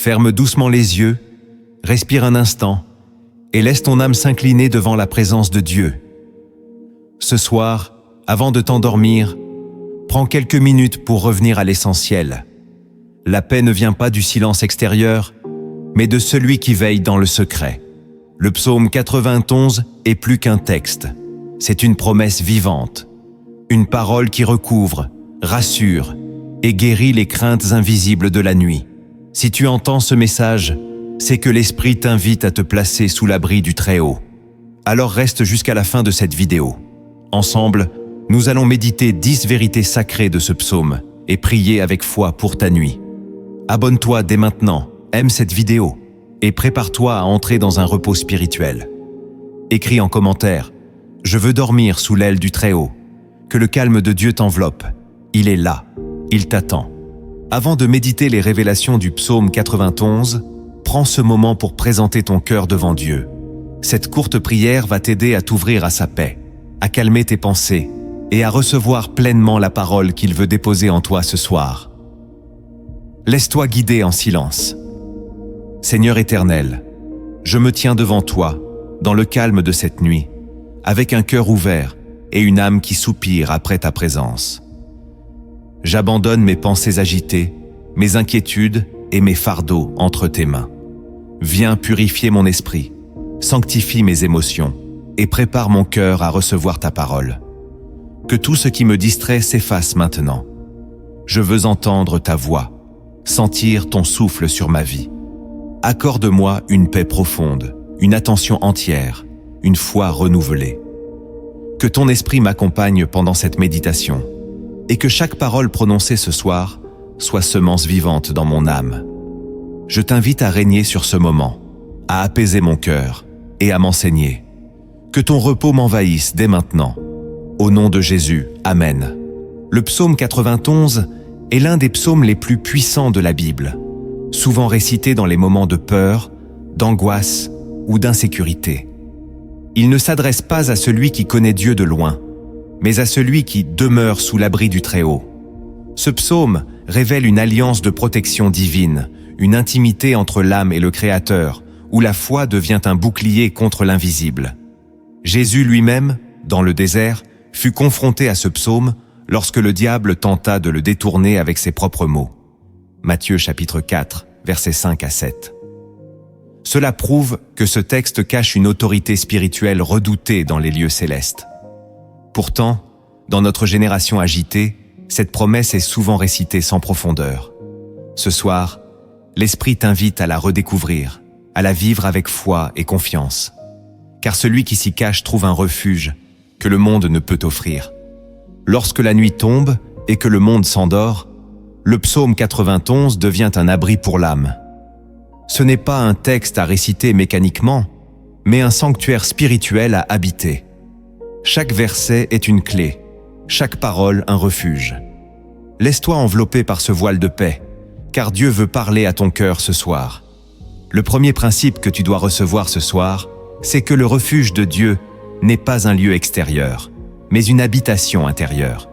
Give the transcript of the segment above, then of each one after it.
Ferme doucement les yeux, respire un instant et laisse ton âme s'incliner devant la présence de Dieu. Ce soir, avant de t'endormir, prends quelques minutes pour revenir à l'essentiel. La paix ne vient pas du silence extérieur, mais de celui qui veille dans le secret. Le psaume 91 est plus qu'un texte. C'est une promesse vivante, une parole qui recouvre, rassure et guérit les craintes invisibles de la nuit. Si tu entends ce message, c'est que l'Esprit t'invite à te placer sous l'abri du Très-Haut. Alors reste jusqu'à la fin de cette vidéo. Ensemble, nous allons méditer 10 vérités sacrées de ce psaume et prier avec foi pour ta nuit. Abonne-toi dès maintenant, aime cette vidéo et prépare-toi à entrer dans un repos spirituel. Écris en commentaire « Je veux dormir sous l'aile du Très-Haut ». Que le calme de Dieu t'enveloppe. Il est là, il t'attend. Avant de méditer les révélations du psaume 91, prends ce moment pour présenter ton cœur devant Dieu. Cette courte prière va t'aider à t'ouvrir à sa paix, à calmer tes pensées et à recevoir pleinement la parole qu'il veut déposer en toi ce soir. Laisse-toi guider en silence. Seigneur éternel, je me tiens devant toi, dans le calme de cette nuit, avec un cœur ouvert et une âme qui soupire après ta présence. J'abandonne mes pensées agitées, mes inquiétudes et mes fardeaux entre tes mains. Viens purifier mon esprit, sanctifie mes émotions et prépare mon cœur à recevoir ta parole. Que tout ce qui me distrait s'efface maintenant. Je veux entendre ta voix, sentir ton souffle sur ma vie. Accorde-moi une paix profonde, une attention entière, une foi renouvelée. Que ton esprit m'accompagne pendant cette méditation et que chaque parole prononcée ce soir soit semence vivante dans mon âme. Je t'invite à régner sur ce moment, à apaiser mon cœur et à m'enseigner. Que ton repos m'envahisse dès maintenant. Au nom de Jésus, Amen. Le psaume 91 est l'un des psaumes les plus puissants de la Bible, souvent récité dans les moments de peur, d'angoisse ou d'insécurité. Il ne s'adresse pas à celui qui connaît Dieu de loin, mais à celui qui demeure sous l'abri du Très-Haut. Ce psaume révèle une alliance de protection divine, une intimité entre l'âme et le Créateur, où la foi devient un bouclier contre l'invisible. Jésus lui-même, dans le désert, fut confronté à ce psaume lorsque le diable tenta de le détourner avec ses propres mots. Matthieu chapitre 4, versets 5 à 7. Cela prouve que ce texte cache une autorité spirituelle redoutée dans les lieux célestes. Pourtant, dans notre génération agitée, cette promesse est souvent récitée sans profondeur. Ce soir, l'Esprit t'invite à la redécouvrir, à la vivre avec foi et confiance. Car celui qui s'y cache trouve un refuge que le monde ne peut offrir. Lorsque la nuit tombe et que le monde s'endort, le psaume 91 devient un abri pour l'âme. Ce n'est pas un texte à réciter mécaniquement, mais un sanctuaire spirituel à habiter. Chaque verset est une clé, chaque parole un refuge. Laisse-toi envelopper par ce voile de paix, car Dieu veut parler à ton cœur ce soir. Le premier principe que tu dois recevoir ce soir, c'est que le refuge de Dieu n'est pas un lieu extérieur, mais une habitation intérieure.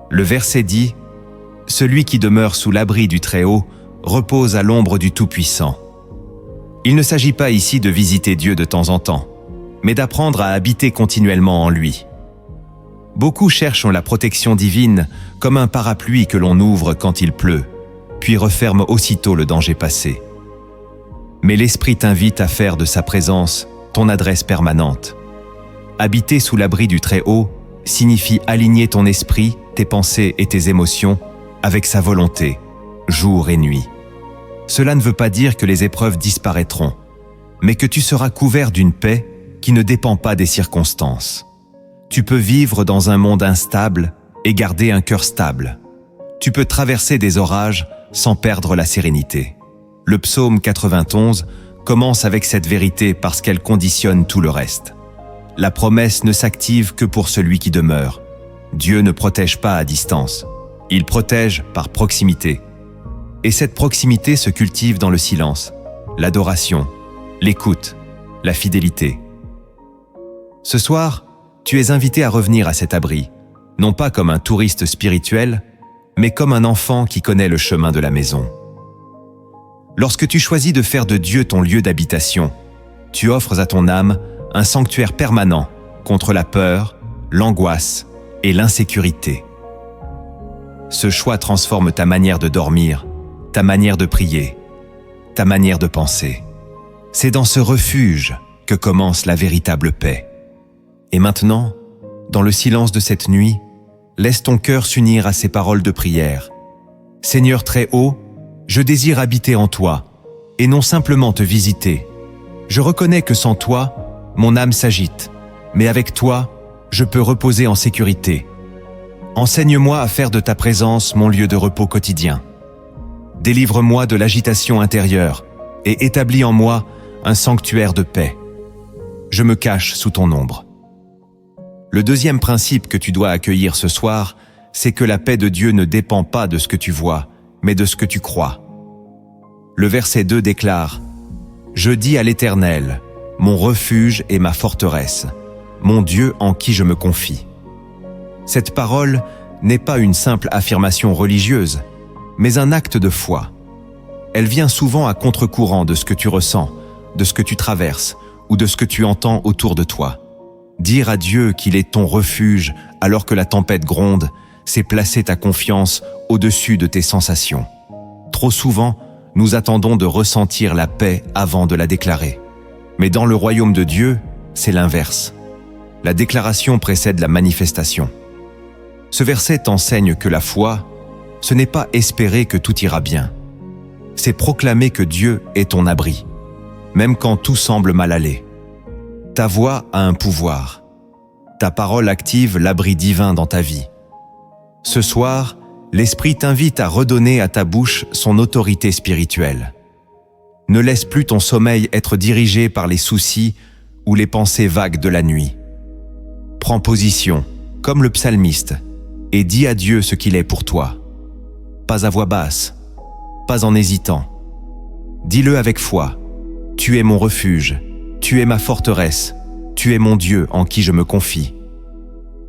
Le verset dit « Celui qui demeure sous l'abri du Très-Haut repose à l'ombre du Tout-Puissant ». Il ne s'agit pas ici de visiter Dieu de temps en temps, mais d'apprendre à habiter continuellement en lui. Beaucoup cherchent la protection divine comme un parapluie que l'on ouvre quand il pleut, puis referme aussitôt le danger passé. Mais l'Esprit t'invite à faire de sa présence ton adresse permanente. Habiter sous l'abri du Très-Haut signifie aligner ton esprit, tes pensées et tes émotions avec sa volonté, jour et nuit. Cela ne veut pas dire que les épreuves disparaîtront, mais que tu seras couvert d'une paix qui ne dépend pas des circonstances. Tu peux vivre dans un monde instable et garder un cœur stable. Tu peux traverser des orages sans perdre la sérénité. Le psaume 91 commence avec cette vérité parce qu'elle conditionne tout le reste. La promesse ne s'active que pour celui qui demeure. Dieu ne protège pas à distance. Il protège par proximité. Et cette proximité se cultive dans le silence, l'adoration, l'écoute, la fidélité. Ce soir, tu es invité à revenir à cet abri, non pas comme un touriste spirituel, mais comme un enfant qui connaît le chemin de la maison. Lorsque tu choisis de faire de Dieu ton lieu d'habitation, tu offres à ton âme un sanctuaire permanent contre la peur, l'angoisse et l'insécurité. Ce choix transforme ta manière de dormir, ta manière de prier, ta manière de penser. C'est dans ce refuge que commence la véritable paix. Et maintenant, dans le silence de cette nuit, laisse ton cœur s'unir à ces paroles de prière. Seigneur très haut, je désire habiter en toi, et non simplement te visiter. Je reconnais que sans toi, mon âme s'agite, mais avec toi, je peux reposer en sécurité. Enseigne-moi à faire de ta présence mon lieu de repos quotidien. Délivre-moi de l'agitation intérieure et établis en moi un sanctuaire de paix. Je me cache sous ton ombre. Le deuxième principe que tu dois accueillir ce soir, c'est que la paix de Dieu ne dépend pas de ce que tu vois, mais de ce que tu crois. Le verset 2 déclare « Je dis à l'Éternel, mon refuge et ma forteresse, mon Dieu en qui je me confie. » Cette parole n'est pas une simple affirmation religieuse, mais un acte de foi. Elle vient souvent à contre-courant de ce que tu ressens, de ce que tu traverses ou de ce que tu entends autour de toi. Dire à Dieu qu'il est ton refuge alors que la tempête gronde, c'est placer ta confiance au-dessus de tes sensations. Trop souvent, nous attendons de ressentir la paix avant de la déclarer. Mais dans le royaume de Dieu, c'est l'inverse. La déclaration précède la manifestation. Ce verset t'enseigne que la foi, ce n'est pas espérer que tout ira bien. C'est proclamer que Dieu est ton abri, même quand tout semble mal aller. Ta voix a un pouvoir. Ta parole active l'abri divin dans ta vie. Ce soir, l'Esprit t'invite à redonner à ta bouche son autorité spirituelle. Ne laisse plus ton sommeil être dirigé par les soucis ou les pensées vagues de la nuit. Prends position, comme le psalmiste, et dis à Dieu ce qu'il est pour toi. Pas à voix basse, pas en hésitant. Dis-le avec foi. Tu es mon refuge, tu es ma forteresse, tu es mon Dieu en qui je me confie.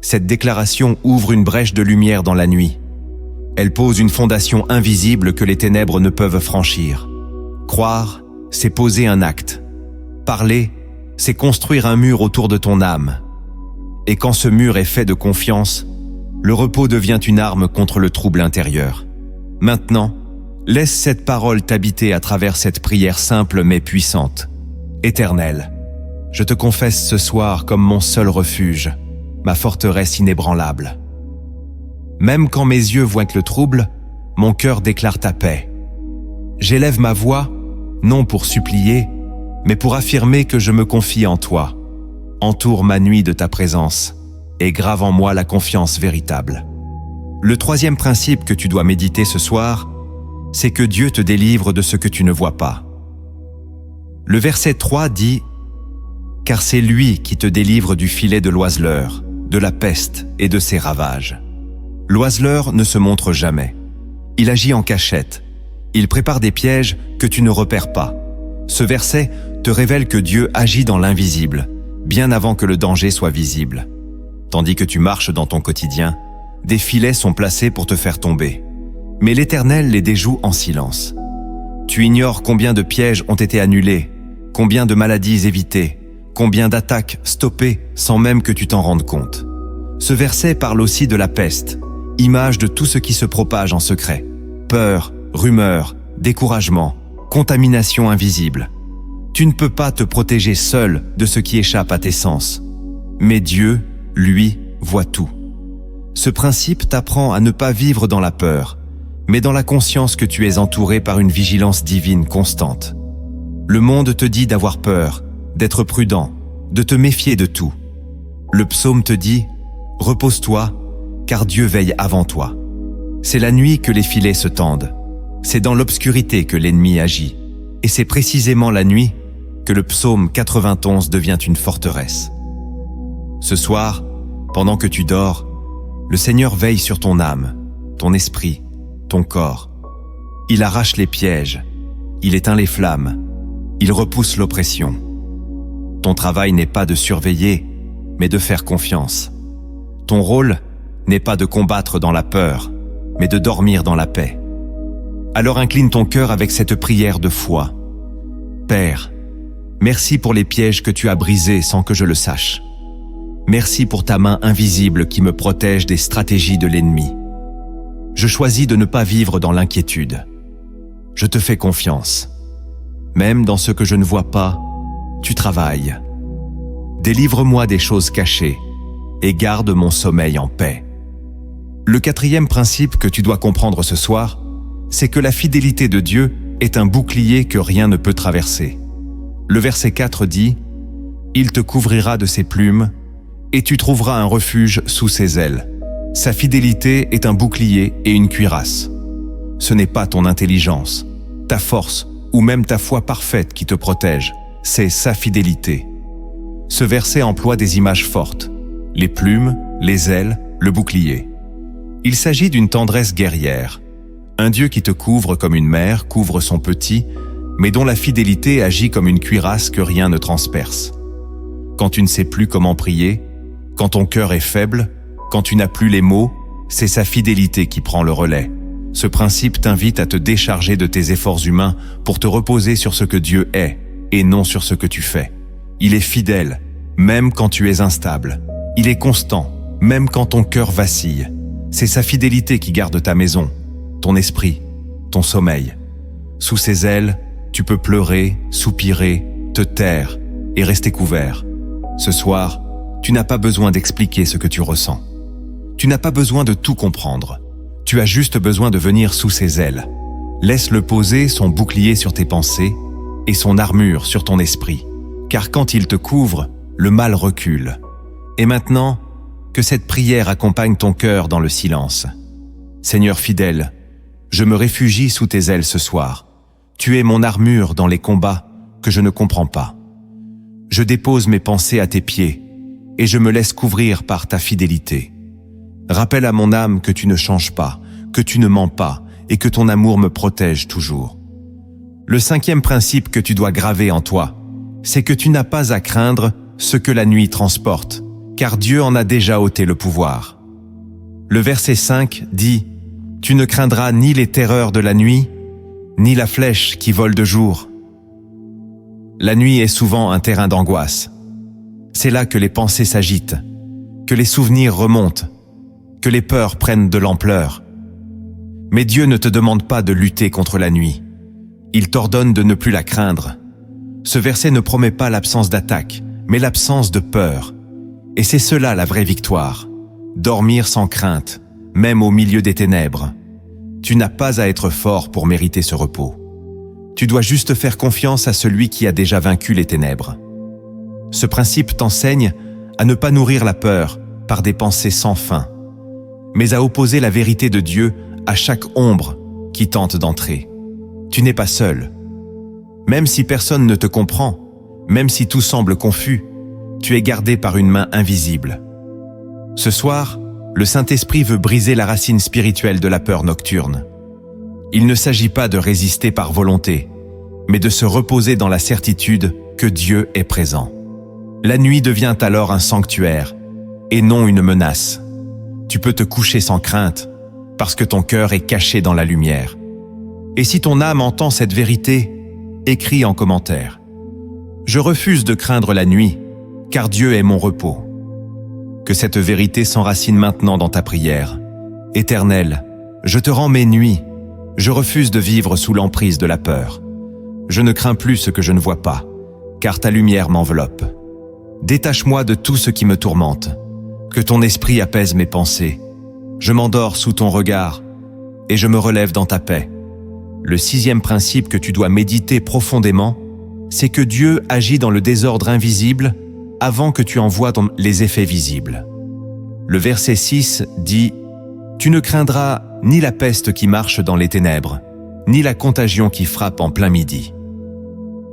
Cette déclaration ouvre une brèche de lumière dans la nuit. Elle pose une fondation invisible que les ténèbres ne peuvent franchir. Croire, c'est poser un acte. Parler, c'est construire un mur autour de ton âme. Et quand ce mur est fait de confiance, le repos devient une arme contre le trouble intérieur. Maintenant, laisse cette parole t'habiter à travers cette prière simple mais puissante. Éternel, je te confesse ce soir comme mon seul refuge, ma forteresse inébranlable. Même quand mes yeux voient le trouble, mon cœur déclare ta paix. J'élève ma voix, non pour supplier, mais pour affirmer que je me confie en toi. Entoure ma nuit de ta présence et grave en moi la confiance véritable. Le troisième principe que tu dois méditer ce soir, c'est que Dieu te délivre de ce que tu ne vois pas. Le verset 3 dit « Car c'est lui qui te délivre du filet de l'oiseleur, de la peste et de ses ravages. » L'oiseleur ne se montre jamais. Il agit en cachette. Il prépare des pièges que tu ne repères pas. Ce verset te révèle que Dieu agit dans l'invisible, bien avant que le danger soit visible. Tandis que tu marches dans ton quotidien, des filets sont placés pour te faire tomber. Mais l'Éternel les déjoue en silence. Tu ignores combien de pièges ont été annulés, combien de maladies évitées, combien d'attaques stoppées sans même que tu t'en rendes compte. Ce verset parle aussi de la peste, image de tout ce qui se propage en secret. Peur, rumeurs, découragement, contamination invisible. Tu ne peux pas te protéger seul de ce qui échappe à tes sens. Mais Dieu, lui, voit tout. Ce principe t'apprend à ne pas vivre dans la peur, mais dans la conscience que tu es entouré par une vigilance divine constante. Le monde te dit d'avoir peur, d'être prudent, de te méfier de tout. Le psaume te dit « Repose-toi, car Dieu veille avant toi ». C'est la nuit que les filets se tendent. C'est dans l'obscurité que l'ennemi agit. Et c'est précisément la nuit que le psaume 91 devient une forteresse. Ce soir, pendant que tu dors, le Seigneur veille sur ton âme, ton esprit, ton corps. Il arrache les pièges, il éteint les flammes, il repousse l'oppression. Ton travail n'est pas de surveiller, mais de faire confiance. Ton rôle n'est pas de combattre dans la peur, mais de dormir dans la paix. Alors incline ton cœur avec cette prière de foi. Père, merci pour les pièges que tu as brisés sans que je le sache. Merci pour ta main invisible qui me protège des stratégies de l'ennemi. Je choisis de ne pas vivre dans l'inquiétude. Je te fais confiance. Même dans ce que je ne vois pas, tu travailles. Délivre-moi des choses cachées et garde mon sommeil en paix. Le quatrième principe que tu dois comprendre ce soir, c'est que la fidélité de Dieu est un bouclier que rien ne peut traverser. Le verset 4 dit « Il te couvrira de ses plumes et tu trouveras un refuge sous ses ailes. Sa fidélité est un bouclier et une cuirasse. Ce n'est pas ton intelligence, ta force ou même ta foi parfaite qui te protège, c'est sa fidélité. » Ce verset emploie des images fortes, les plumes, les ailes, le bouclier. Il s'agit d'une tendresse guerrière, un Dieu qui te couvre comme une mère couvre son petit, mais dont la fidélité agit comme une cuirasse que rien ne transperce. Quand tu ne sais plus comment prier, quand ton cœur est faible, quand tu n'as plus les mots, c'est sa fidélité qui prend le relais. Ce principe t'invite à te décharger de tes efforts humains pour te reposer sur ce que Dieu est et non sur ce que tu fais. Il est fidèle, même quand tu es instable. Il est constant, même quand ton cœur vacille. C'est sa fidélité qui garde ta maison, ton esprit, ton sommeil. Sous ses ailes, tu peux pleurer, soupirer, te taire et rester couvert. Ce soir, tu n'as pas besoin d'expliquer ce que tu ressens. Tu n'as pas besoin de tout comprendre. Tu as juste besoin de venir sous ses ailes. Laisse-le poser son bouclier sur tes pensées et son armure sur ton esprit. Car quand il te couvre, le mal recule. Et maintenant, que cette prière accompagne ton cœur dans le silence. Seigneur fidèle, je me réfugie sous tes ailes ce soir. Tu es mon armure dans les combats que je ne comprends pas. Je dépose mes pensées à tes pieds et je me laisse couvrir par ta fidélité. Rappelle à mon âme que tu ne changes pas, que tu ne mens pas et que ton amour me protège toujours. Le cinquième principe que tu dois graver en toi, c'est que tu n'as pas à craindre ce que la nuit transporte, car Dieu en a déjà ôté le pouvoir. Le verset 5 dit « Tu ne craindras ni les terreurs de la nuit, ni la flèche qui vole de jour. » La nuit est souvent un terrain d'angoisse. C'est là que les pensées s'agitent, que les souvenirs remontent, que les peurs prennent de l'ampleur. Mais Dieu ne te demande pas de lutter contre la nuit. Il t'ordonne de ne plus la craindre. Ce verset ne promet pas l'absence d'attaque, mais l'absence de peur. Et c'est cela la vraie victoire. Dormir sans crainte, même au milieu des ténèbres. Tu n'as pas à être fort pour mériter ce repos. Tu dois juste faire confiance à celui qui a déjà vaincu les ténèbres. Ce principe t'enseigne à ne pas nourrir la peur par des pensées sans fin, mais à opposer la vérité de Dieu à chaque ombre qui tente d'entrer. Tu n'es pas seul. Même si personne ne te comprend, même si tout semble confus, tu es gardé par une main invisible. Ce soir, le Saint-Esprit veut briser la racine spirituelle de la peur nocturne. Il ne s'agit pas de résister par volonté, mais de se reposer dans la certitude que Dieu est présent. La nuit devient alors un sanctuaire, et non une menace. Tu peux te coucher sans crainte, parce que ton cœur est caché dans la lumière. Et si ton âme entend cette vérité, écris en commentaire. Je refuse de craindre la nuit, car Dieu est mon repos. Que cette vérité s'enracine maintenant dans ta prière. Éternel, je te rends mes nuits. Je refuse de vivre sous l'emprise de la peur. Je ne crains plus ce que je ne vois pas, car ta lumière m'enveloppe. Détache-moi de tout ce qui me tourmente. Que ton esprit apaise mes pensées. Je m'endors sous ton regard et je me relève dans ta paix. Le sixième principe que tu dois méditer profondément, c'est que Dieu agit dans le désordre invisible avant que tu en voies les effets visibles. Le verset 6 dit « Tu ne craindras ni la peste qui marche dans les ténèbres, ni la contagion qui frappe en plein midi. »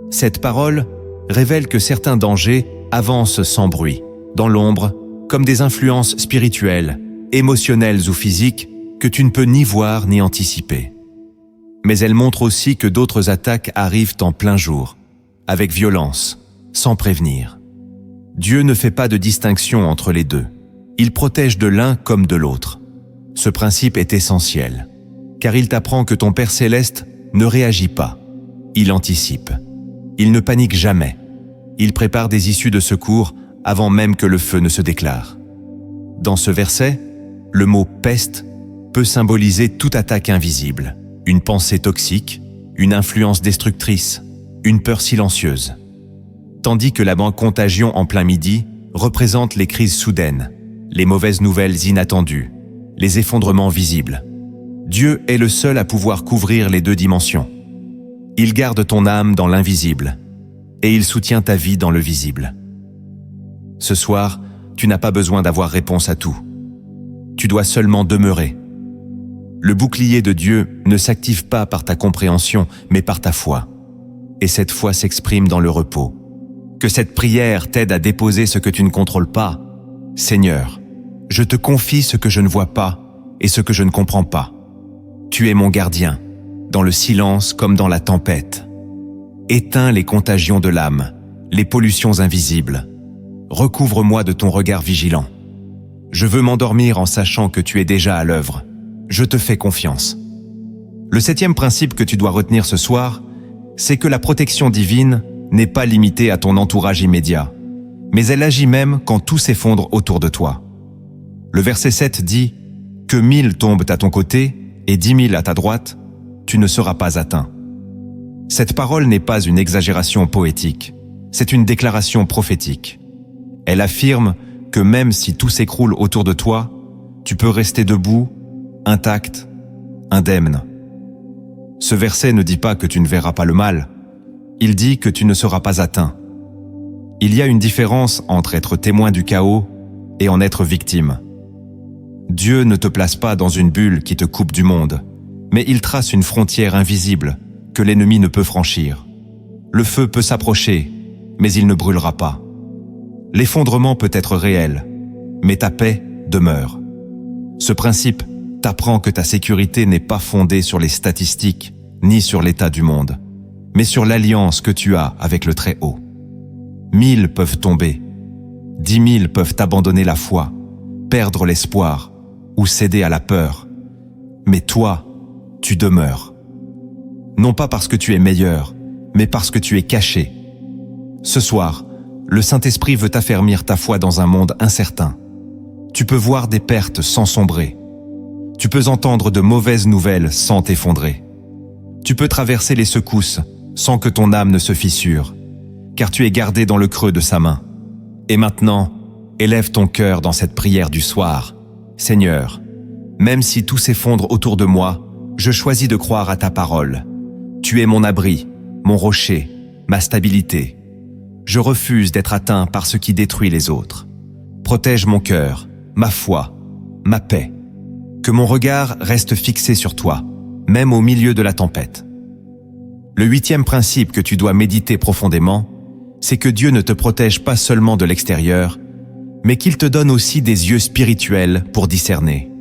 Cette parole révèle que certains dangers avancent sans bruit, dans l'ombre, comme des influences spirituelles, émotionnelles ou physiques que tu ne peux ni voir ni anticiper. Mais elle montre aussi que d'autres attaques arrivent en plein jour, avec violence, sans prévenir. Dieu ne fait pas de distinction entre les deux. Il protège de l'un comme de l'autre. Ce principe est essentiel. car il t'apprend que ton Père céleste ne réagit pas. Il anticipe. Il ne panique jamais. Il prépare des issues de secours avant même que le feu ne se déclare. Dans ce verset, le mot « peste » peut symboliser toute attaque invisible, une pensée toxique, une influence destructrice, une peur silencieuse. Tandis que la contagion en plein midi représente les crises soudaines, les mauvaises nouvelles inattendues, les effondrements visibles. Dieu est le seul à pouvoir couvrir les deux dimensions. Il garde ton âme dans l'invisible et il soutient ta vie dans le visible. Ce soir, tu n'as pas besoin d'avoir réponse à tout. Tu dois seulement demeurer. Le bouclier de Dieu ne s'active pas par ta compréhension, mais par ta foi. Et cette foi s'exprime dans le repos. Que cette prière t'aide à déposer ce que tu ne contrôles pas. Seigneur, je te confie ce que je ne vois pas et ce que je ne comprends pas. Tu es mon gardien, dans le silence comme dans la tempête. Éteins les contagions de l'âme, les pollutions invisibles. Recouvre-moi de ton regard vigilant. Je veux m'endormir en sachant que tu es déjà à l'œuvre. Je te fais confiance. Le 7e principe que tu dois retenir ce soir, c'est que la protection divine n'est pas limitée à ton entourage immédiat, mais elle agit même quand tout s'effondre autour de toi. Le verset 7 dit « Que 1000 tombent à ton côté et 10 000 à ta droite, tu ne seras pas atteint. » Cette parole n'est pas une exagération poétique, c'est une déclaration prophétique. Elle affirme que même si tout s'écroule autour de toi, tu peux rester debout, intact, indemne. Ce verset ne dit pas que tu ne verras pas le mal, il dit que tu ne seras pas atteint. Il y a une différence entre être témoin du chaos et en être victime. Dieu ne te place pas dans une bulle qui te coupe du monde, mais il trace une frontière invisible que l'ennemi ne peut franchir. Le feu peut s'approcher, mais il ne brûlera pas. L'effondrement peut être réel, mais ta paix demeure. Ce principe t'apprend que ta sécurité n'est pas fondée sur les statistiques, ni sur l'état du monde, mais sur l'alliance que tu as avec le Très-Haut. 1000 peuvent tomber, 10 000 peuvent abandonner la foi, perdre l'espoir ou céder à la peur. Mais toi, tu demeures. Non pas parce que tu es meilleur, mais parce que tu es caché. Ce soir, le Saint-Esprit veut affermir ta foi dans un monde incertain. Tu peux voir des pertes sans sombrer. Tu peux entendre de mauvaises nouvelles sans t'effondrer. Tu peux traverser les secousses sans que ton âme ne se fissure, car tu es gardé dans le creux de sa main. Et maintenant, élève ton cœur dans cette prière du soir. Seigneur, même si tout s'effondre autour de moi, je choisis de croire à ta parole. Tu es mon abri, mon rocher, ma stabilité. Je refuse d'être atteint par ce qui détruit les autres. Protège mon cœur, ma foi, ma paix. Que mon regard reste fixé sur toi, même au milieu de la tempête. Le 8e principe que tu dois méditer profondément, c'est que Dieu ne te protège pas seulement de l'extérieur, mais qu'il te donne aussi des yeux spirituels pour discerner.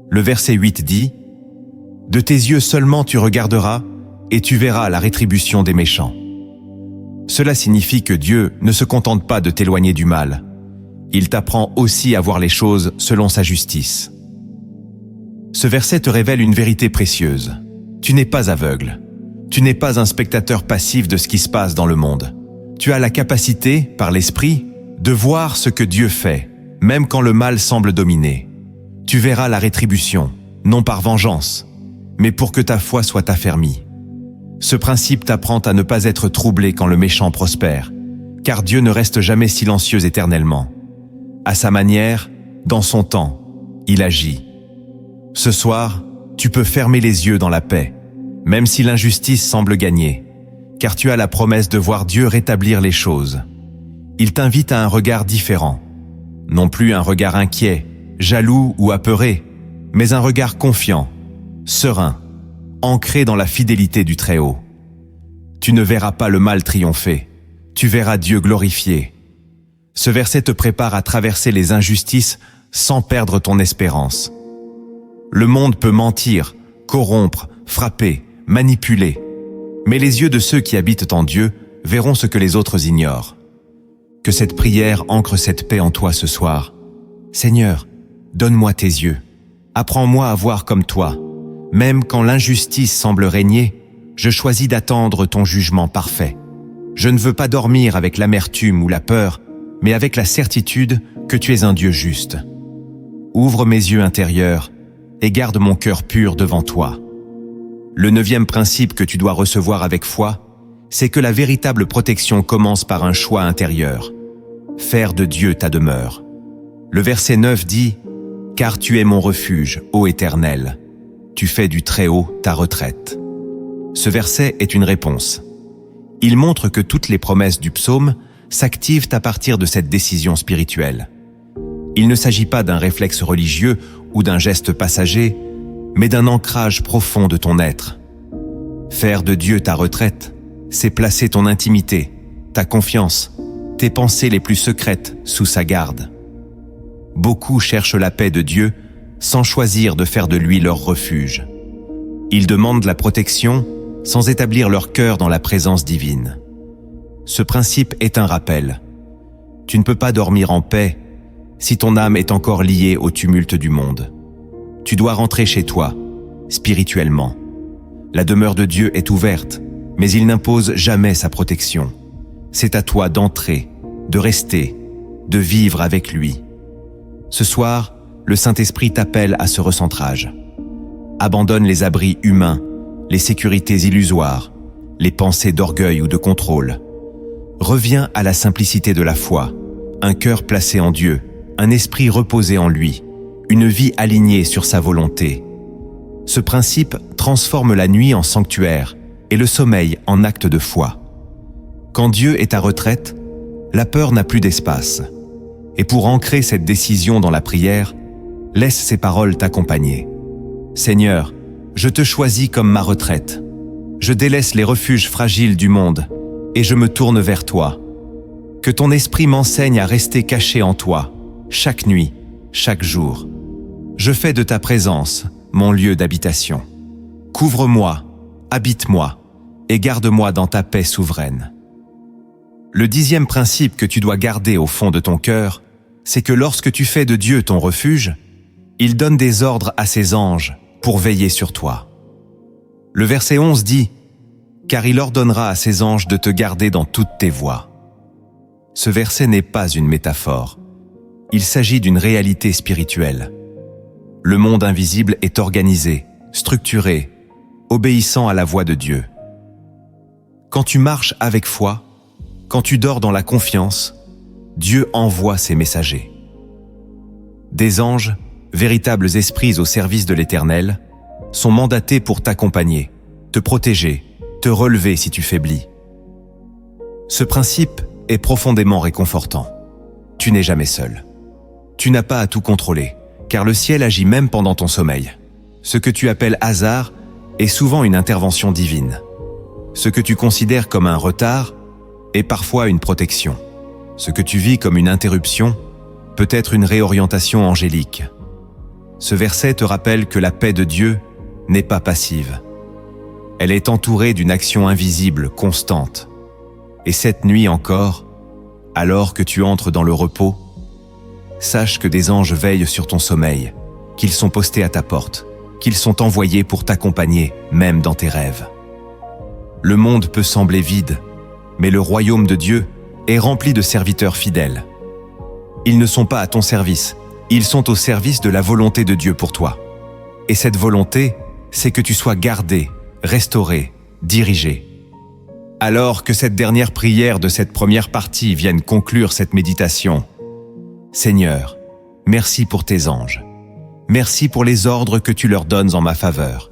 Le verset 8 dit « De tes yeux seulement tu regarderas, et tu verras la rétribution des méchants. » Cela signifie que Dieu ne se contente pas de t'éloigner du mal. Il t'apprend aussi à voir les choses selon sa justice. Ce verset te révèle une vérité précieuse. Tu n'es pas aveugle. Tu n'es pas un spectateur passif de ce qui se passe dans le monde. Tu as la capacité, par l'Esprit, de voir ce que Dieu fait, même quand le mal semble dominer. Tu verras la rétribution, non par vengeance, mais pour que ta foi soit affermie. Ce principe t'apprend à ne pas être troublé quand le méchant prospère, car Dieu ne reste jamais silencieux éternellement. À sa manière, dans son temps, il agit. Ce soir, tu peux fermer les yeux dans la paix, même si l'injustice semble gagner, car tu as la promesse de voir Dieu rétablir les choses. Il t'invite à un regard différent, non plus un regard inquiet, jaloux ou apeuré, mais un regard confiant, serein, ancré dans la fidélité du Très-Haut. Tu ne verras pas le mal triompher, tu verras Dieu glorifié. Ce verset te prépare à traverser les injustices sans perdre ton espérance. Le monde peut mentir, corrompre, frapper, manipuler, mais les yeux de ceux qui habitent en Dieu verront ce que les autres ignorent. Que cette prière ancre cette paix en toi ce soir. Seigneur, donne-moi tes yeux. Apprends-moi à voir comme toi, Même quand l'injustice semble régner, je choisis d'attendre ton jugement parfait. Je ne veux pas dormir avec l'amertume ou la peur, mais avec la certitude que tu es un Dieu juste. Ouvre mes yeux intérieurs et garde mon cœur pur devant toi. Le 9e principe que tu dois recevoir avec foi, c'est que la véritable protection commence par un choix intérieur. Faire de Dieu ta demeure. Le verset 9 dit « Car tu es mon refuge, ô Éternel. Tu fais du Très-Haut ta retraite. » Ce verset est une réponse. Il montre que toutes les promesses du psaume s'activent à partir de cette décision spirituelle. Il ne s'agit pas d'un réflexe religieux ou d'un geste passager, mais d'un ancrage profond de ton être. Faire de Dieu ta retraite, c'est placer ton intimité, ta confiance, tes pensées les plus secrètes sous sa garde. Beaucoup cherchent la paix de Dieu sans choisir de faire de lui leur refuge. Ils demandent la protection sans établir leur cœur dans la présence divine. Ce principe est un rappel. Tu ne peux pas dormir en paix si ton âme est encore liée au tumulte du monde. Tu dois rentrer chez toi, spirituellement. La demeure de Dieu est ouverte, mais il n'impose jamais sa protection. C'est à toi d'entrer, de rester, de vivre avec lui. Ce soir, le Saint-Esprit t'appelle à ce recentrage. Abandonne les abris humains, les sécurités illusoires, les pensées d'orgueil ou de contrôle. Reviens à la simplicité de la foi, un cœur placé en Dieu, un esprit reposé en lui, une vie alignée sur sa volonté. Ce principe transforme la nuit en sanctuaire et le sommeil en acte de foi. Quand Dieu est à retraite, la peur n'a plus d'espace. Et pour ancrer cette décision dans la prière, laisse ces paroles t'accompagner. Seigneur, je te choisis comme ma retraite. Je délaisse les refuges fragiles du monde et je me tourne vers toi. Que ton esprit m'enseigne à rester caché en toi, chaque nuit, chaque jour. Je fais de ta présence mon lieu d'habitation. Couvre-moi, habite-moi et garde-moi dans ta paix souveraine. Le 10e principe que tu dois garder au fond de ton cœur, c'est que lorsque tu fais de Dieu ton refuge, il donne des ordres à ses anges pour veiller sur toi. Le verset 11 dit « Car il ordonnera à ses anges de te garder dans toutes tes voies. » Ce verset n'est pas une métaphore. Il s'agit d'une réalité spirituelle. Le monde invisible est organisé, structuré, obéissant à la voix de Dieu. Quand tu marches avec foi, quand tu dors dans la confiance, Dieu envoie ses messagers. Des anges, véritables esprits au service de l'Éternel, sont mandatés pour t'accompagner, te protéger, te relever si tu faiblis. Ce principe est profondément réconfortant. Tu n'es jamais seul. Tu n'as pas à tout contrôler, car le ciel agit même pendant ton sommeil. Ce que tu appelles hasard est souvent une intervention divine. Ce que tu considères comme un retard est parfois une protection. Ce que tu vis comme une interruption peut être une réorientation angélique. Ce verset te rappelle que la paix de Dieu n'est pas passive. Elle est entourée d'une action invisible, constante. Et cette nuit encore, alors que tu entres dans le repos, sache que des anges veillent sur ton sommeil, qu'ils sont postés à ta porte, qu'ils sont envoyés pour t'accompagner, même dans tes rêves. Le monde peut sembler vide, mais le royaume de Dieu est rempli de serviteurs fidèles. Ils ne sont pas à ton service, ils sont au service de la volonté de Dieu pour toi. Et cette volonté, c'est que tu sois gardé, restauré, dirigé. Alors que cette dernière prière de cette première partie vienne conclure cette méditation, Seigneur, merci pour tes anges. Merci pour les ordres que tu leur donnes en ma faveur.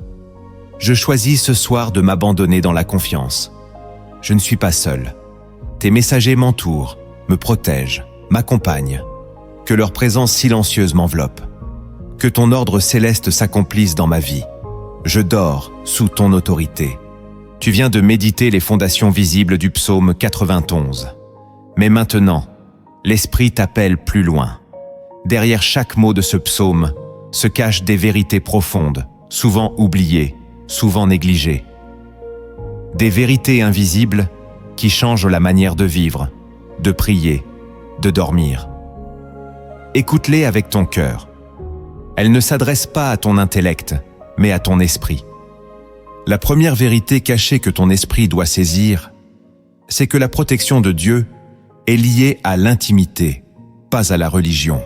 Je choisis ce soir de m'abandonner dans la confiance. Je ne suis pas seul. Tes messagers m'entourent, me protègent, m'accompagnent. Que leur présence silencieuse m'enveloppe. Que ton ordre céleste s'accomplisse dans ma vie. Je dors sous ton autorité. Tu viens de méditer les fondations visibles du psaume 91. Mais maintenant, l'Esprit t'appelle plus loin. Derrière chaque mot de ce psaume se cachent des vérités profondes, souvent oubliées, souvent négligées. Des vérités invisibles qui changent la manière de vivre, de prier, de dormir. Écoute-les avec ton cœur. Elles ne s'adressent pas à ton intellect, mais à ton esprit. La première vérité cachée que ton esprit doit saisir, c'est que la protection de Dieu est liée à l'intimité, pas à la religion.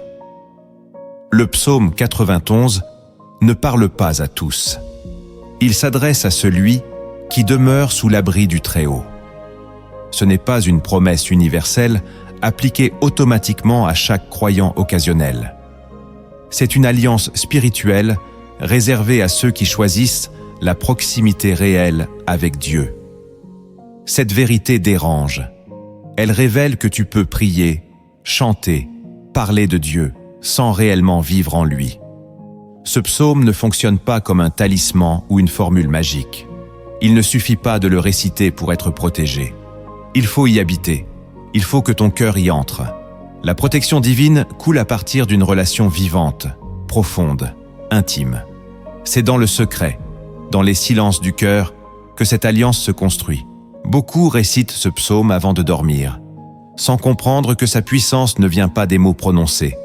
Le psaume 91 ne parle pas à tous. Il s'adresse à celui qui demeure sous l'abri du Très-Haut. Ce n'est pas une promesse universelle appliquée automatiquement à chaque croyant occasionnel. C'est une alliance spirituelle réservée à ceux qui choisissent la proximité réelle avec Dieu. Cette vérité dérange. Elle révèle que tu peux prier, chanter, parler de Dieu, sans réellement vivre en lui. Ce psaume ne fonctionne pas comme un talisman ou une formule magique. Il ne suffit pas de le réciter pour être protégé. Il faut y habiter. Il faut que ton cœur y entre. La protection divine coule à partir d'une relation vivante, profonde, intime. C'est dans le secret, dans les silences du cœur, que cette alliance se construit. Beaucoup récitent ce psaume avant de dormir, sans comprendre que sa puissance ne vient pas des mots prononcés,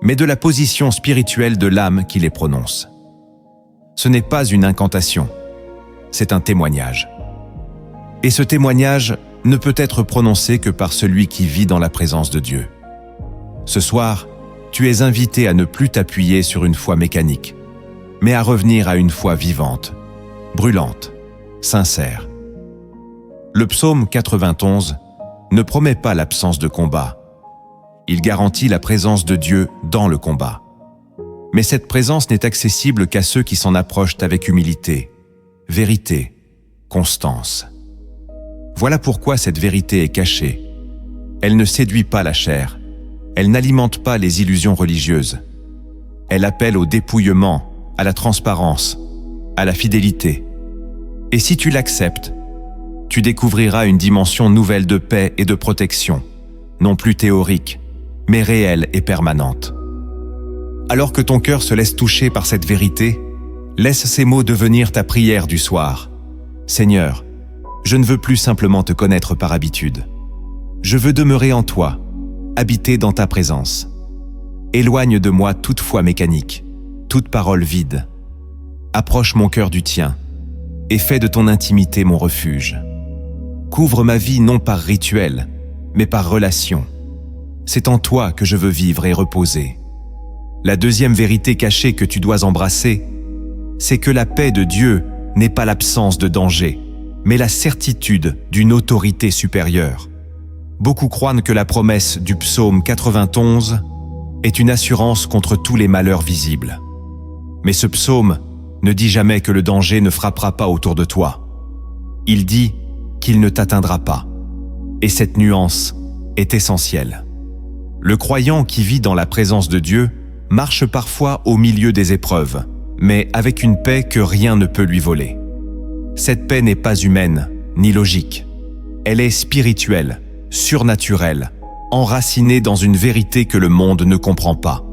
mais de la position spirituelle de l'âme qui les prononce. Ce n'est pas une incantation, c'est un témoignage. Et ce témoignage ne peut être prononcé que par celui qui vit dans la présence de Dieu. Ce soir, tu es invité à ne plus t'appuyer sur une foi mécanique, mais à revenir à une foi vivante, brûlante, sincère. Le psaume 91 ne promet pas l'absence de combat. Il garantit la présence de Dieu dans le combat. Mais cette présence n'est accessible qu'à ceux qui s'en approchent avec humilité, vérité, constance. Voilà pourquoi cette vérité est cachée. Elle ne séduit pas la chair. Elle n'alimente pas les illusions religieuses. Elle appelle au dépouillement, à la transparence, à la fidélité. Et si tu l'acceptes, tu découvriras une dimension nouvelle de paix et de protection, non plus théorique, mais réelle et permanente. Alors que ton cœur se laisse toucher par cette vérité, laisse ces mots devenir ta prière du soir. Seigneur, je ne veux plus simplement te connaître par habitude. Je veux demeurer en toi, habiter dans ta présence. Éloigne de moi toute foi mécanique, toute parole vide. Approche mon cœur du tien et fais de ton intimité mon refuge. Couvre ma vie non par rituel, mais par relation. C'est en toi que je veux vivre et reposer. La deuxième vérité cachée que tu dois embrasser, c'est que la paix de Dieu n'est pas l'absence de danger, mais la certitude d'une autorité supérieure. Beaucoup croient que la promesse du psaume 91 est une assurance contre tous les malheurs visibles. Mais ce psaume ne dit jamais que le danger ne frappera pas autour de toi. Il dit qu'il ne t'atteindra pas. Et cette nuance est essentielle. Le croyant qui vit dans la présence de Dieu marche parfois au milieu des épreuves, mais avec une paix que rien ne peut lui voler. Cette paix n'est pas humaine, ni logique. Elle est spirituelle, surnaturelle, enracinée dans une vérité que le monde ne comprend pas.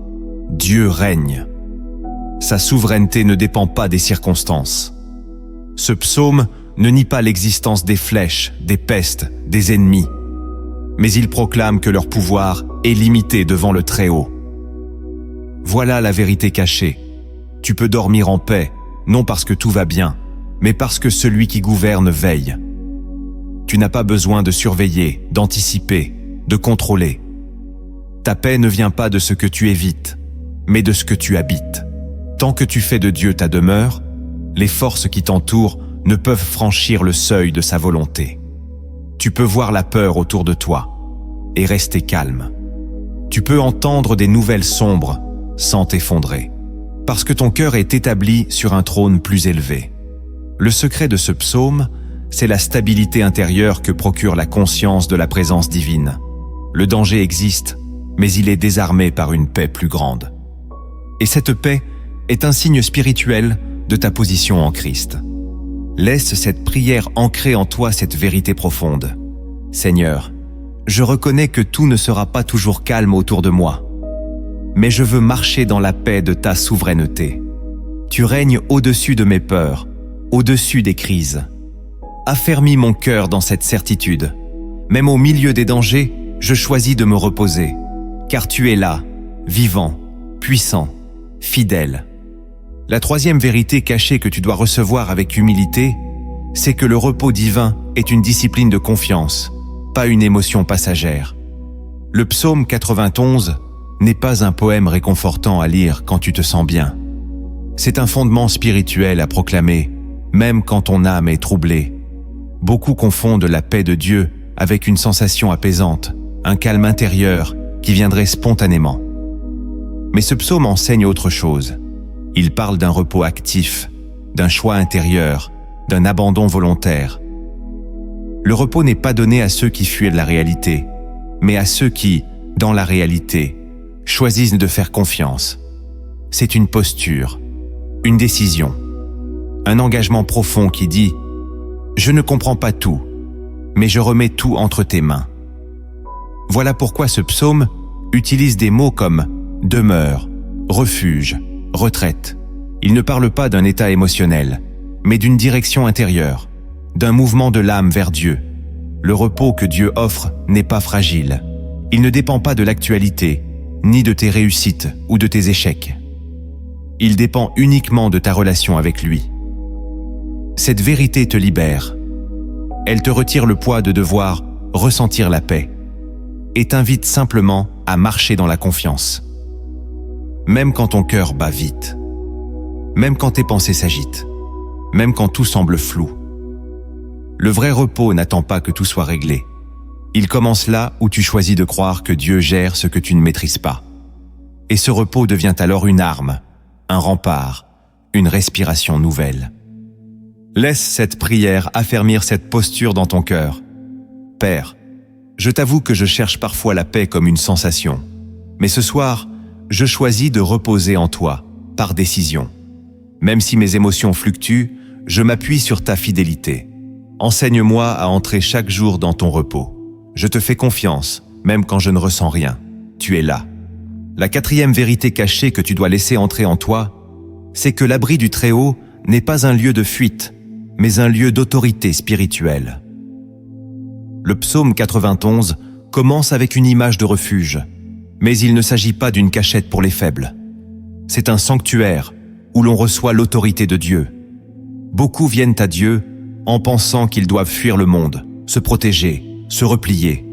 Dieu règne. Sa souveraineté ne dépend pas des circonstances. Ce psaume ne nie pas l'existence des flèches, des pestes, des ennemis, mais il proclame que leur pouvoir est limité devant le Très-Haut. Voilà la vérité cachée. Tu peux dormir en paix, non parce que tout va bien, mais parce que celui qui gouverne veille. Tu n'as pas besoin de surveiller, d'anticiper, de contrôler. Ta paix ne vient pas de ce que tu évites, mais de ce que tu habites. Tant que tu fais de Dieu ta demeure, les forces qui t'entourent ne peuvent franchir le seuil de sa volonté. Tu peux voir la peur autour de toi et rester calme. Tu peux entendre des nouvelles sombres sans t'effondrer, parce que ton cœur est établi sur un trône plus élevé. Le secret de ce psaume, c'est la stabilité intérieure que procure la conscience de la présence divine. Le danger existe, mais il est désarmé par une paix plus grande. Et cette paix est un signe spirituel de ta position en Christ. Laisse cette prière ancrer en toi cette vérité profonde. Seigneur, je reconnais que tout ne sera pas toujours calme autour de moi, mais je veux marcher dans la paix de ta souveraineté. Tu règnes au-dessus de mes peurs, au-dessus des crises. Affermis mon cœur dans cette certitude. Même au milieu des dangers, je choisis de me reposer, car tu es là, vivant, puissant, fidèle. La troisième vérité cachée que tu dois recevoir avec humilité, c'est que le repos divin est une discipline de confiance, pas une émotion passagère. Le psaume 91 n'est pas un poème réconfortant à lire quand tu te sens bien. C'est un fondement spirituel à proclamer, même quand ton âme est troublée. Beaucoup confondent la paix de Dieu avec une sensation apaisante, un calme intérieur qui viendrait spontanément. Mais ce psaume enseigne autre chose. Il parle d'un repos actif, d'un choix intérieur, d'un abandon volontaire. Le repos n'est pas donné à ceux qui fuient la réalité, mais à ceux qui, dans la réalité, choisissent de faire confiance. C'est une posture, une décision, un engagement profond qui dit « Je ne comprends pas tout, mais je remets tout entre tes mains ». Voilà pourquoi ce psaume utilise des mots comme « demeure »,« refuge »,« retraite ». Il ne parle pas d'un état émotionnel, mais d'une direction intérieure, d'un mouvement de l'âme vers Dieu. Le repos que Dieu offre n'est pas fragile. Il ne dépend pas de l'actualité, ni de tes réussites ou de tes échecs. Il dépend uniquement de ta relation avec lui. Cette vérité te libère. Elle te retire le poids de devoir ressentir la paix et t'invite simplement à marcher dans la confiance. Même quand ton cœur bat vite, même quand tes pensées s'agitent, même quand tout semble flou. Le vrai repos n'attend pas que tout soit réglé. Il commence là où tu choisis de croire que Dieu gère ce que tu ne maîtrises pas. Et ce repos devient alors une arme, un rempart, une respiration nouvelle. Laisse cette prière affermir cette posture dans ton cœur. Père, je t'avoue que je cherche parfois la paix comme une sensation. Mais ce soir, je choisis de reposer en toi, par décision. Même si mes émotions fluctuent, je m'appuie sur ta fidélité. Enseigne-moi à entrer chaque jour dans ton repos. Je te fais confiance, même quand je ne ressens rien. Tu es là. La quatrième vérité cachée que tu dois laisser entrer en toi, c'est que l'abri du Très-Haut n'est pas un lieu de fuite, mais un lieu d'autorité spirituelle. Le psaume 91 commence avec une image de refuge, mais il ne s'agit pas d'une cachette pour les faibles. C'est un sanctuaire où l'on reçoit l'autorité de Dieu. Beaucoup viennent à Dieu en pensant qu'ils doivent fuir le monde, se protéger, se replier.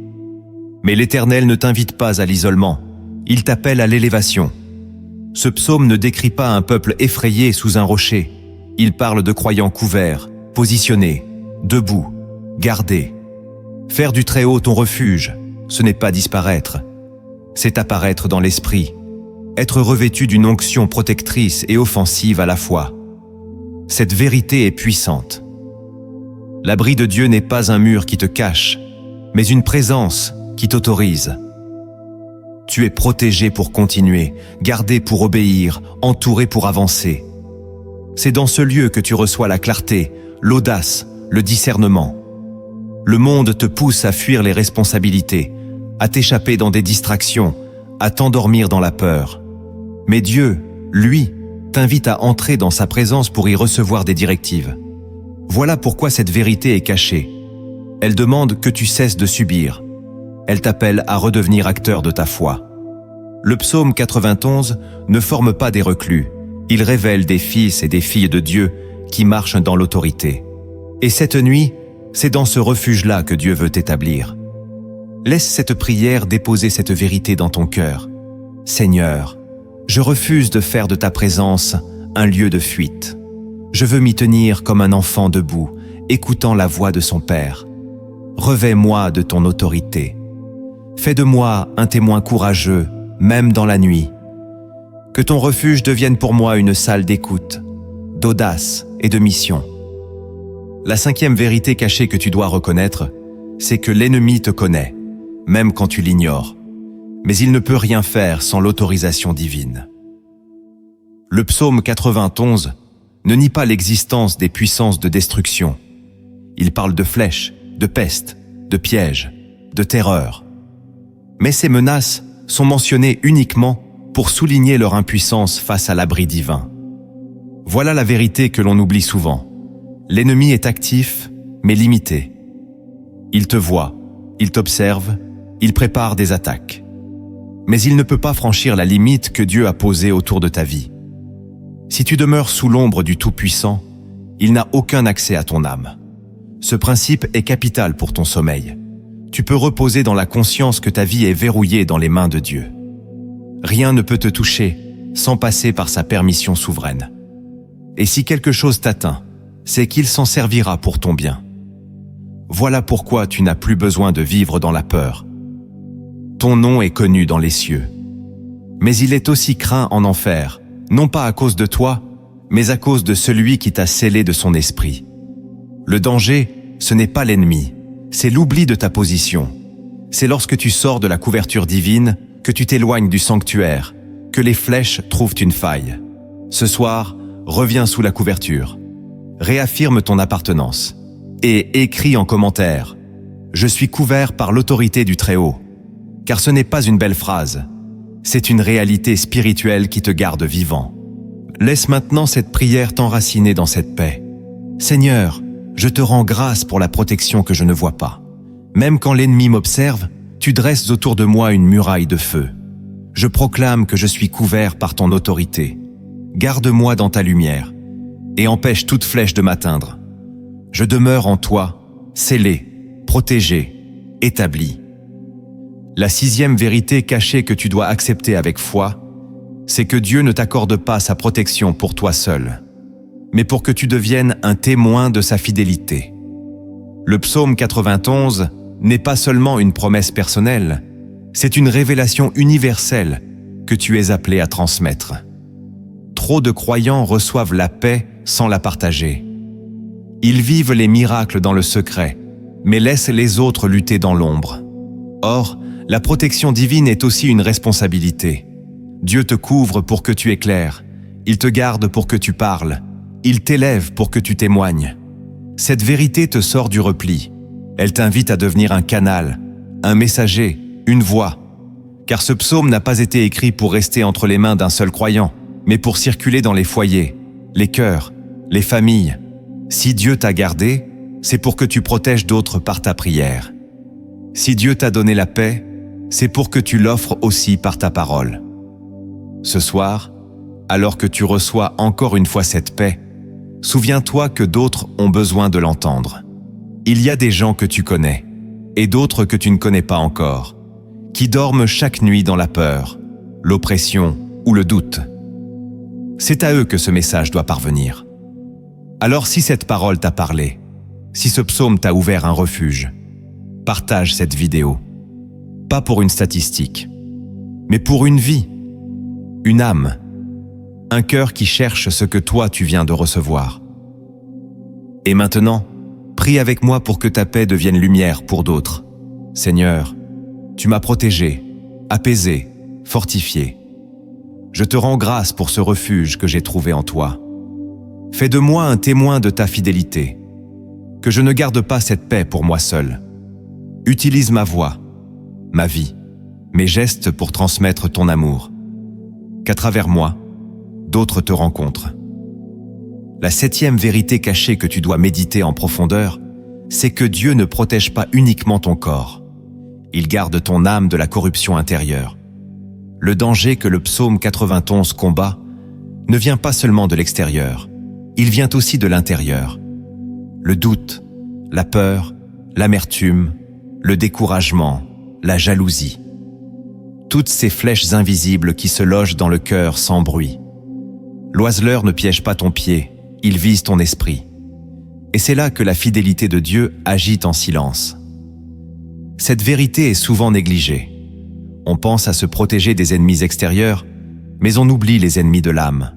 Mais l'Éternel ne t'invite pas à l'isolement, il t'appelle à l'élévation. Ce psaume ne décrit pas un peuple effrayé sous un rocher, il parle de croyants couverts, positionnés, debout, gardés. Faire du Très-Haut ton refuge, ce n'est pas disparaître, c'est apparaître dans l'esprit, être revêtu d'une onction protectrice et offensive à la fois. Cette vérité est puissante. L'abri de Dieu n'est pas un mur qui te cache, mais une présence qui t'autorise. Tu es protégé pour continuer, gardé pour obéir, entouré pour avancer. C'est dans ce lieu que tu reçois la clarté, l'audace, le discernement. Le monde te pousse à fuir les responsabilités, à t'échapper dans des distractions, à t'endormir dans la peur. Mais Dieu, lui, t'invite à entrer dans sa présence pour y recevoir des directives. Voilà pourquoi cette vérité est cachée. Elle demande que tu cesses de subir. Elle t'appelle à redevenir acteur de ta foi. Le psaume 91 ne forme pas des reclus. Il révèle des fils et des filles de Dieu qui marchent dans l'autorité. Et cette nuit, c'est dans ce refuge-là que Dieu veut t'établir. Laisse cette prière déposer cette vérité dans ton cœur. Seigneur, je refuse de faire de ta présence un lieu de fuite. Je veux m'y tenir comme un enfant debout, écoutant la voix de son Père. Revêts-moi de ton autorité. Fais de moi un témoin courageux, même dans la nuit. Que ton refuge devienne pour moi une salle d'écoute, d'audace et de mission. La cinquième vérité cachée que tu dois reconnaître, c'est que l'ennemi te connaît, même quand tu l'ignores. Mais il ne peut rien faire sans l'autorisation divine. Le psaume 91 ne nie pas l'existence des puissances de destruction. Il parle de flèches, de peste, de pièges, de terreur. Mais ces menaces sont mentionnées uniquement pour souligner leur impuissance face à l'abri divin. Voilà la vérité que l'on oublie souvent. L'ennemi est actif, mais limité. Il te voit, il t'observe, il prépare des attaques. Mais il ne peut pas franchir la limite que Dieu a posée autour de ta vie. Si tu demeures sous l'ombre du Tout-Puissant, il n'a aucun accès à ton âme. Ce principe est capital pour ton sommeil. Tu peux reposer dans la conscience que ta vie est verrouillée dans les mains de Dieu. Rien ne peut te toucher sans passer par sa permission souveraine. Et si quelque chose t'atteint, c'est qu'il s'en servira pour ton bien. Voilà pourquoi tu n'as plus besoin de vivre dans la peur. Ton nom est connu dans les cieux. Mais il est aussi craint en enfer, non pas à cause de toi, mais à cause de celui qui t'a scellé de son esprit. Le danger, ce n'est pas l'ennemi, c'est l'oubli de ta position. C'est lorsque tu sors de la couverture divine, que tu t'éloignes du sanctuaire, que les flèches trouvent une faille. Ce soir, reviens sous la couverture. Réaffirme ton appartenance. Et écris en commentaire « Je suis couvert par l'autorité du Très-Haut ». Car ce n'est pas une belle phrase, c'est une réalité spirituelle qui te garde vivant. Laisse maintenant cette prière t'enraciner dans cette paix. Seigneur, je te rends grâce pour la protection que je ne vois pas. Même quand l'ennemi m'observe, tu dresses autour de moi une muraille de feu. Je proclame que je suis couvert par ton autorité. Garde-moi dans ta lumière et empêche toute flèche de m'atteindre. Je demeure en toi, scellé, protégé, établi. La 6e vérité cachée que tu dois accepter avec foi, c'est que Dieu ne t'accorde pas sa protection pour toi seul, mais pour que tu deviennes un témoin de sa fidélité. Le psaume 91 n'est pas seulement une promesse personnelle, c'est une révélation universelle que tu es appelé à transmettre. Trop de croyants reçoivent la paix sans la partager. Ils vivent les miracles dans le secret, mais laissent les autres lutter dans l'ombre. Or, la protection divine est aussi une responsabilité. Dieu te couvre pour que tu éclaires, il te garde pour que tu parles, il t'élève pour que tu témoignes. Cette vérité te sort du repli. Elle t'invite à devenir un canal, un messager, une voix. Car ce psaume n'a pas été écrit pour rester entre les mains d'un seul croyant, mais pour circuler dans les foyers, les cœurs, les familles. Si Dieu t'a gardé, c'est pour que tu protèges d'autres par ta prière. Si Dieu t'a donné la paix, c'est pour que tu l'offres aussi par ta parole. Ce soir, alors que tu reçois encore une fois cette paix, souviens-toi que d'autres ont besoin de l'entendre. Il y a des gens que tu connais, et d'autres que tu ne connais pas encore, qui dorment chaque nuit dans la peur, l'oppression ou le doute. C'est à eux que ce message doit parvenir. Alors si cette parole t'a parlé, si ce psaume t'a ouvert un refuge, partage cette vidéo. Pas pour une statistique, mais pour une vie, une âme, un cœur qui cherche ce que toi tu viens de recevoir. Et maintenant, prie avec moi pour que ta paix devienne lumière pour d'autres. Seigneur, tu m'as protégé, apaisé, fortifié. Je te rends grâce pour ce refuge que j'ai trouvé en toi. Fais de moi un témoin de ta fidélité, que je ne garde pas cette paix pour moi seul. Utilise ma voix, ma vie, mes gestes pour transmettre ton amour, qu'à travers moi, d'autres te rencontrent. La 7e vérité cachée que tu dois méditer en profondeur, c'est que Dieu ne protège pas uniquement ton corps. Il garde ton âme de la corruption intérieure. Le danger que le psaume 91 combat ne vient pas seulement de l'extérieur, il vient aussi de l'intérieur. Le doute, la peur, l'amertume, le découragement, la jalousie. Toutes ces flèches invisibles qui se logent dans le cœur sans bruit. L'oiseleur ne piège pas ton pied, il vise ton esprit. Et c'est là que la fidélité de Dieu agit en silence. Cette vérité est souvent négligée. On pense à se protéger des ennemis extérieurs, mais on oublie les ennemis de l'âme.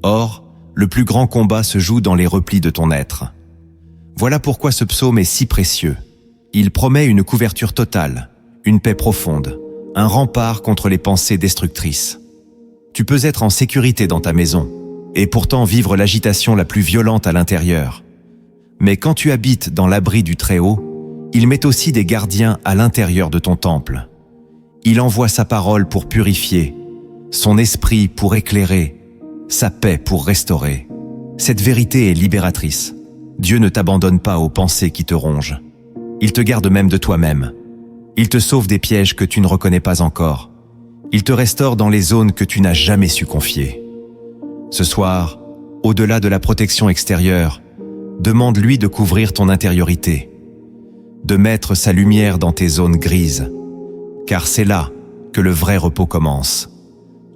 Or, le plus grand combat se joue dans les replis de ton être. Voilà pourquoi ce psaume est si précieux. Il promet une couverture totale, une paix profonde, un rempart contre les pensées destructrices. Tu peux être en sécurité dans ta maison, et pourtant vivre l'agitation la plus violente à l'intérieur. Mais quand tu habites dans l'abri du Très-Haut, il met aussi des gardiens à l'intérieur de ton temple. Il envoie sa parole pour purifier, son esprit pour éclairer, sa paix pour restaurer. Cette vérité est libératrice. Dieu ne t'abandonne pas aux pensées qui te rongent. Il te garde même de toi-même. Il te sauve des pièges que tu ne reconnais pas encore. Il te restaure dans les zones que tu n'as jamais su confier. Ce soir, au-delà de la protection extérieure, demande-lui de couvrir ton intériorité, de mettre sa lumière dans tes zones grises, car c'est là que le vrai repos commence.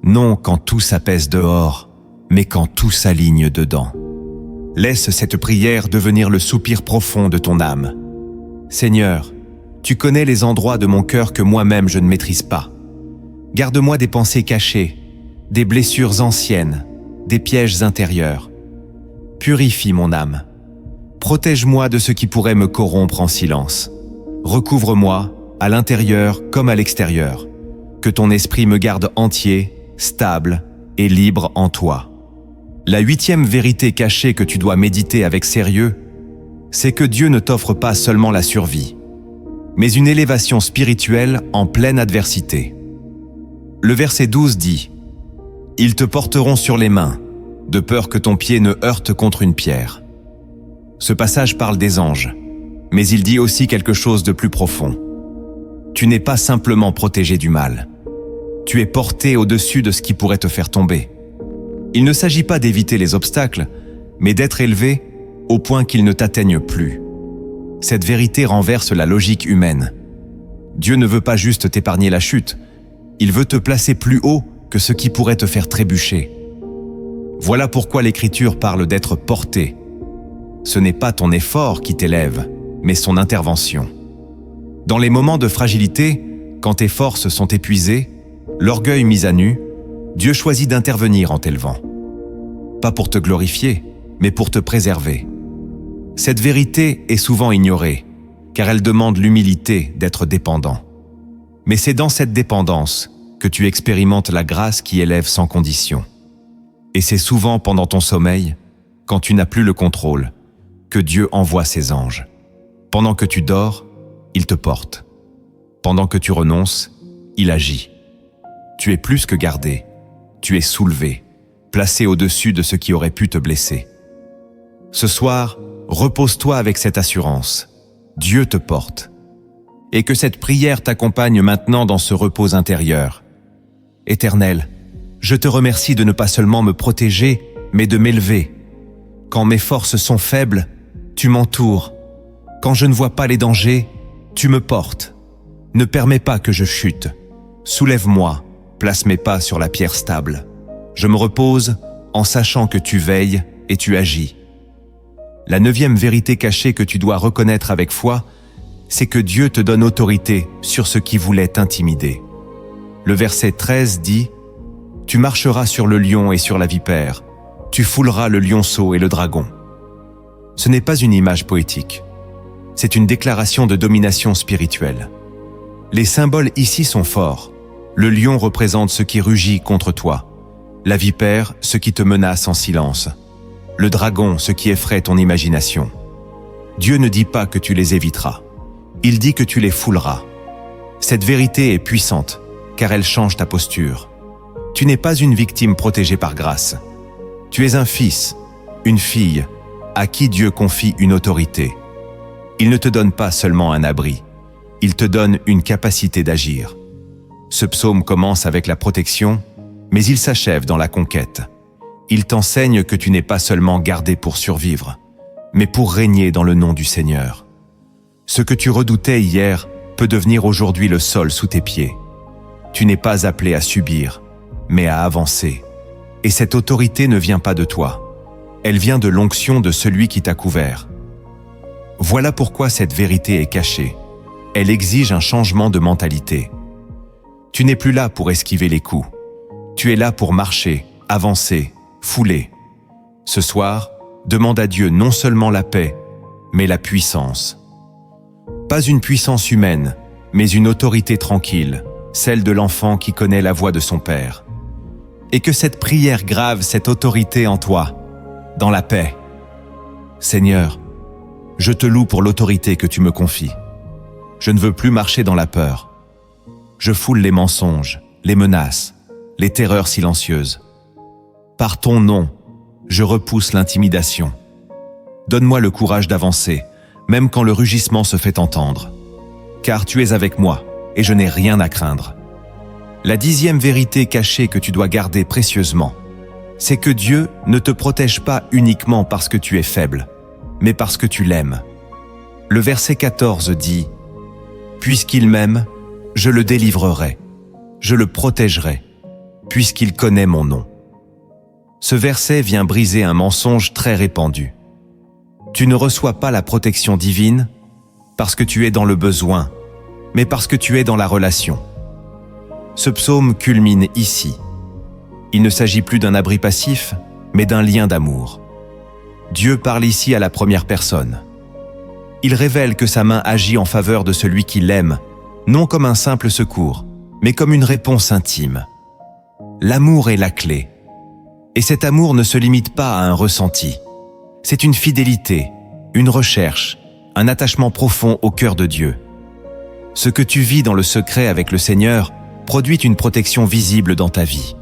Non quand tout s'apaise dehors, mais quand tout s'aligne dedans. Laisse cette prière devenir le soupir profond de ton âme. Seigneur, tu connais les endroits de mon cœur que moi-même je ne maîtrise pas. Garde-moi des pensées cachées, des blessures anciennes, des pièges intérieurs. Purifie mon âme. Protège-moi de ce qui pourrait me corrompre en silence. Recouvre-moi, à l'intérieur comme à l'extérieur. Que ton esprit me garde entier, stable et libre en toi. La 8e vérité cachée que tu dois méditer avec sérieux, c'est que Dieu ne t'offre pas seulement la survie, mais une élévation spirituelle en pleine adversité. Le verset 12 dit « Ils te porteront sur les mains, de peur que ton pied ne heurte contre une pierre. » Ce passage parle des anges, mais il dit aussi quelque chose de plus profond. Tu n'es pas simplement protégé du mal. Tu es porté au-dessus de ce qui pourrait te faire tomber. Il ne s'agit pas d'éviter les obstacles, mais d'être élevé au point qu'ils ne t'atteignent plus. Cette vérité renverse la logique humaine. Dieu ne veut pas juste t'épargner la chute, il veut te placer plus haut que ce qui pourrait te faire trébucher. Voilà pourquoi l'Écriture parle d'être porté. Ce n'est pas ton effort qui t'élève, mais son intervention. Dans les moments de fragilité, quand tes forces sont épuisées, l'orgueil mis à nu, Dieu choisit d'intervenir en t'élevant. Pas pour te glorifier, mais pour te préserver. Cette vérité est souvent ignorée, car elle demande l'humilité d'être dépendant. Mais c'est dans cette dépendance que tu expérimentes la grâce qui élève sans condition. Et c'est souvent pendant ton sommeil, quand tu n'as plus le contrôle, que Dieu envoie ses anges. Pendant que tu dors, il te porte. Pendant que tu renonces, il agit. Tu es plus que gardé, tu es soulevé, placé au-dessus de ce qui aurait pu te blesser. Ce soir, repose-toi avec cette assurance. Dieu te porte. Et que cette prière t'accompagne maintenant dans ce repos intérieur. Éternel, je te remercie de ne pas seulement me protéger, mais de m'élever. Quand mes forces sont faibles, tu m'entoures. Quand je ne vois pas les dangers, tu me portes. Ne permets pas que je chute. Soulève-moi, place mes pas sur la pierre stable. Je me repose en sachant que tu veilles et tu agis. La 9e vérité cachée que tu dois reconnaître avec foi, c'est que Dieu te donne autorité sur ce qui voulait t'intimider. Le verset 13 dit « Tu marcheras sur le lion et sur la vipère, tu fouleras le lionceau et le dragon. » Ce n'est pas une image poétique, c'est une déclaration de domination spirituelle. Les symboles ici sont forts. Le lion représente ce qui rugit contre toi, la vipère ce qui te menace en silence, le dragon ce qui effraie ton imagination. Dieu ne dit pas que tu les éviteras, il dit que tu les fouleras. Cette vérité est puissante, car elle change ta posture. Tu n'es pas une victime protégée par grâce. Tu es un fils, une fille, à qui Dieu confie une autorité. Il ne te donne pas seulement un abri, il te donne une capacité d'agir. Ce psaume commence avec la protection, mais il s'achève dans la conquête. Il t'enseigne que tu n'es pas seulement gardé pour survivre, mais pour régner dans le nom du Seigneur. Ce que tu redoutais hier peut devenir aujourd'hui le sol sous tes pieds. Tu n'es pas appelé à subir, mais à avancer. Et cette autorité ne vient pas de toi. Elle vient de l'onction de celui qui t'a couvert. Voilà pourquoi cette vérité est cachée. Elle exige un changement de mentalité. Tu n'es plus là pour esquiver les coups. Tu es là pour marcher, avancer, fouler. Ce soir, demande à Dieu non seulement la paix, mais la puissance. Pas une puissance humaine, mais une autorité tranquille, celle de l'enfant qui connaît la voix de son Père. Et que cette prière grave cette autorité en toi, dans la paix. Seigneur, je te loue pour l'autorité que tu me confies. Je ne veux plus marcher dans la peur. Je foule les mensonges, les menaces, les terreurs silencieuses. Par ton nom, je repousse l'intimidation. Donne-moi le courage d'avancer, même quand le rugissement se fait entendre. Car tu es avec moi, et je n'ai rien à craindre. La 10e vérité cachée que tu dois garder précieusement, c'est que Dieu ne te protège pas uniquement parce que tu es faible, mais parce que tu l'aimes. Le verset 14 dit « Puisqu'il m'aime, je le délivrerai, je le protégerai, puisqu'il connaît mon nom. » Ce verset vient briser un mensonge très répandu. Tu ne reçois pas la protection divine parce que tu es dans le besoin, mais parce que tu es dans la relation. Ce psaume culmine ici. Il ne s'agit plus d'un abri passif, mais d'un lien d'amour. Dieu parle ici à la première personne. Il révèle que sa main agit en faveur de celui qui l'aime, non comme un simple secours, mais comme une réponse intime. L'amour est la clé. Et cet amour ne se limite pas à un ressenti. C'est une fidélité, une recherche, un attachement profond au cœur de Dieu. Ce que tu vis dans le secret avec le Seigneur produit une protection visible dans ta vie.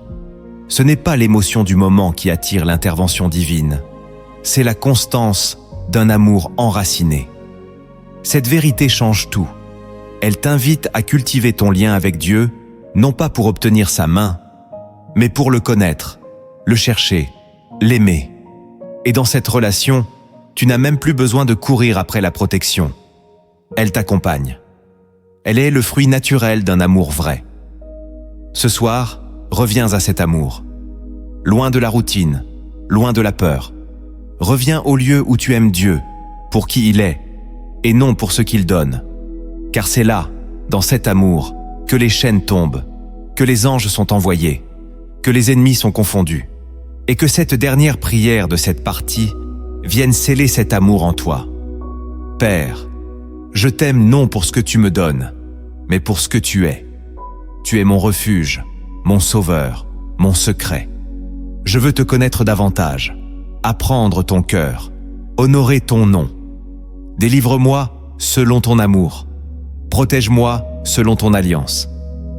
Ce n'est pas l'émotion du moment qui attire l'intervention divine. C'est la constance d'un amour enraciné. Cette vérité change tout. Elle t'invite à cultiver ton lien avec Dieu, non pas pour obtenir sa main, mais pour le connaître, le chercher, l'aimer. Et dans cette relation, tu n'as même plus besoin de courir après la protection. Elle t'accompagne. Elle est le fruit naturel d'un amour vrai. Ce soir, reviens à cet amour. Loin de la routine, loin de la peur. Reviens au lieu où tu aimes Dieu, pour qui il est, et non pour ce qu'il donne. Car c'est là, dans cet amour, que les chaînes tombent, que les anges sont envoyés, que les ennemis sont confondus, et que cette dernière prière de cette partie vienne sceller cet amour en toi. Père, je t'aime non pour ce que tu me donnes, mais pour ce que tu es. Tu es mon refuge, mon sauveur, mon secret. Je veux te connaître davantage, apprendre ton cœur, honorer ton nom. Délivre-moi selon ton amour. Protège-moi selon ton alliance.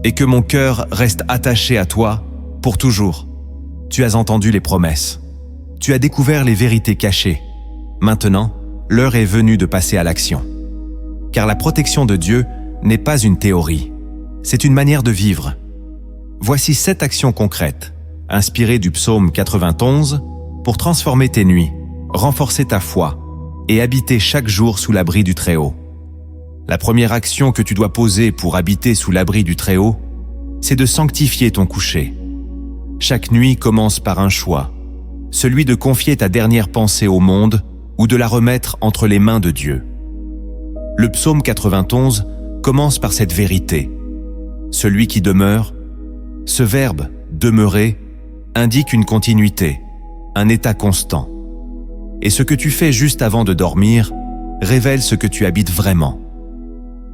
Et que mon cœur reste attaché à toi pour toujours. Tu as entendu les promesses. Tu as découvert les vérités cachées. Maintenant, l'heure est venue de passer à l'action. Car la protection de Dieu n'est pas une théorie. C'est une manière de vivre. Voici 7 actions concrètes, inspirées du psaume 91, pour transformer tes nuits, renforcer ta foi et habiter chaque jour sous l'abri du Très-Haut. La première action que tu dois poser pour habiter sous l'abri du Très-Haut, c'est de sanctifier ton coucher. Chaque nuit commence par un choix, celui de confier ta dernière pensée au monde ou de la remettre entre les mains de Dieu. Le psaume 91 commence par cette vérité. Celui qui demeure, ce verbe « demeurer » indique une continuité, un état constant. Et ce que tu fais juste avant de dormir révèle ce que tu habites vraiment.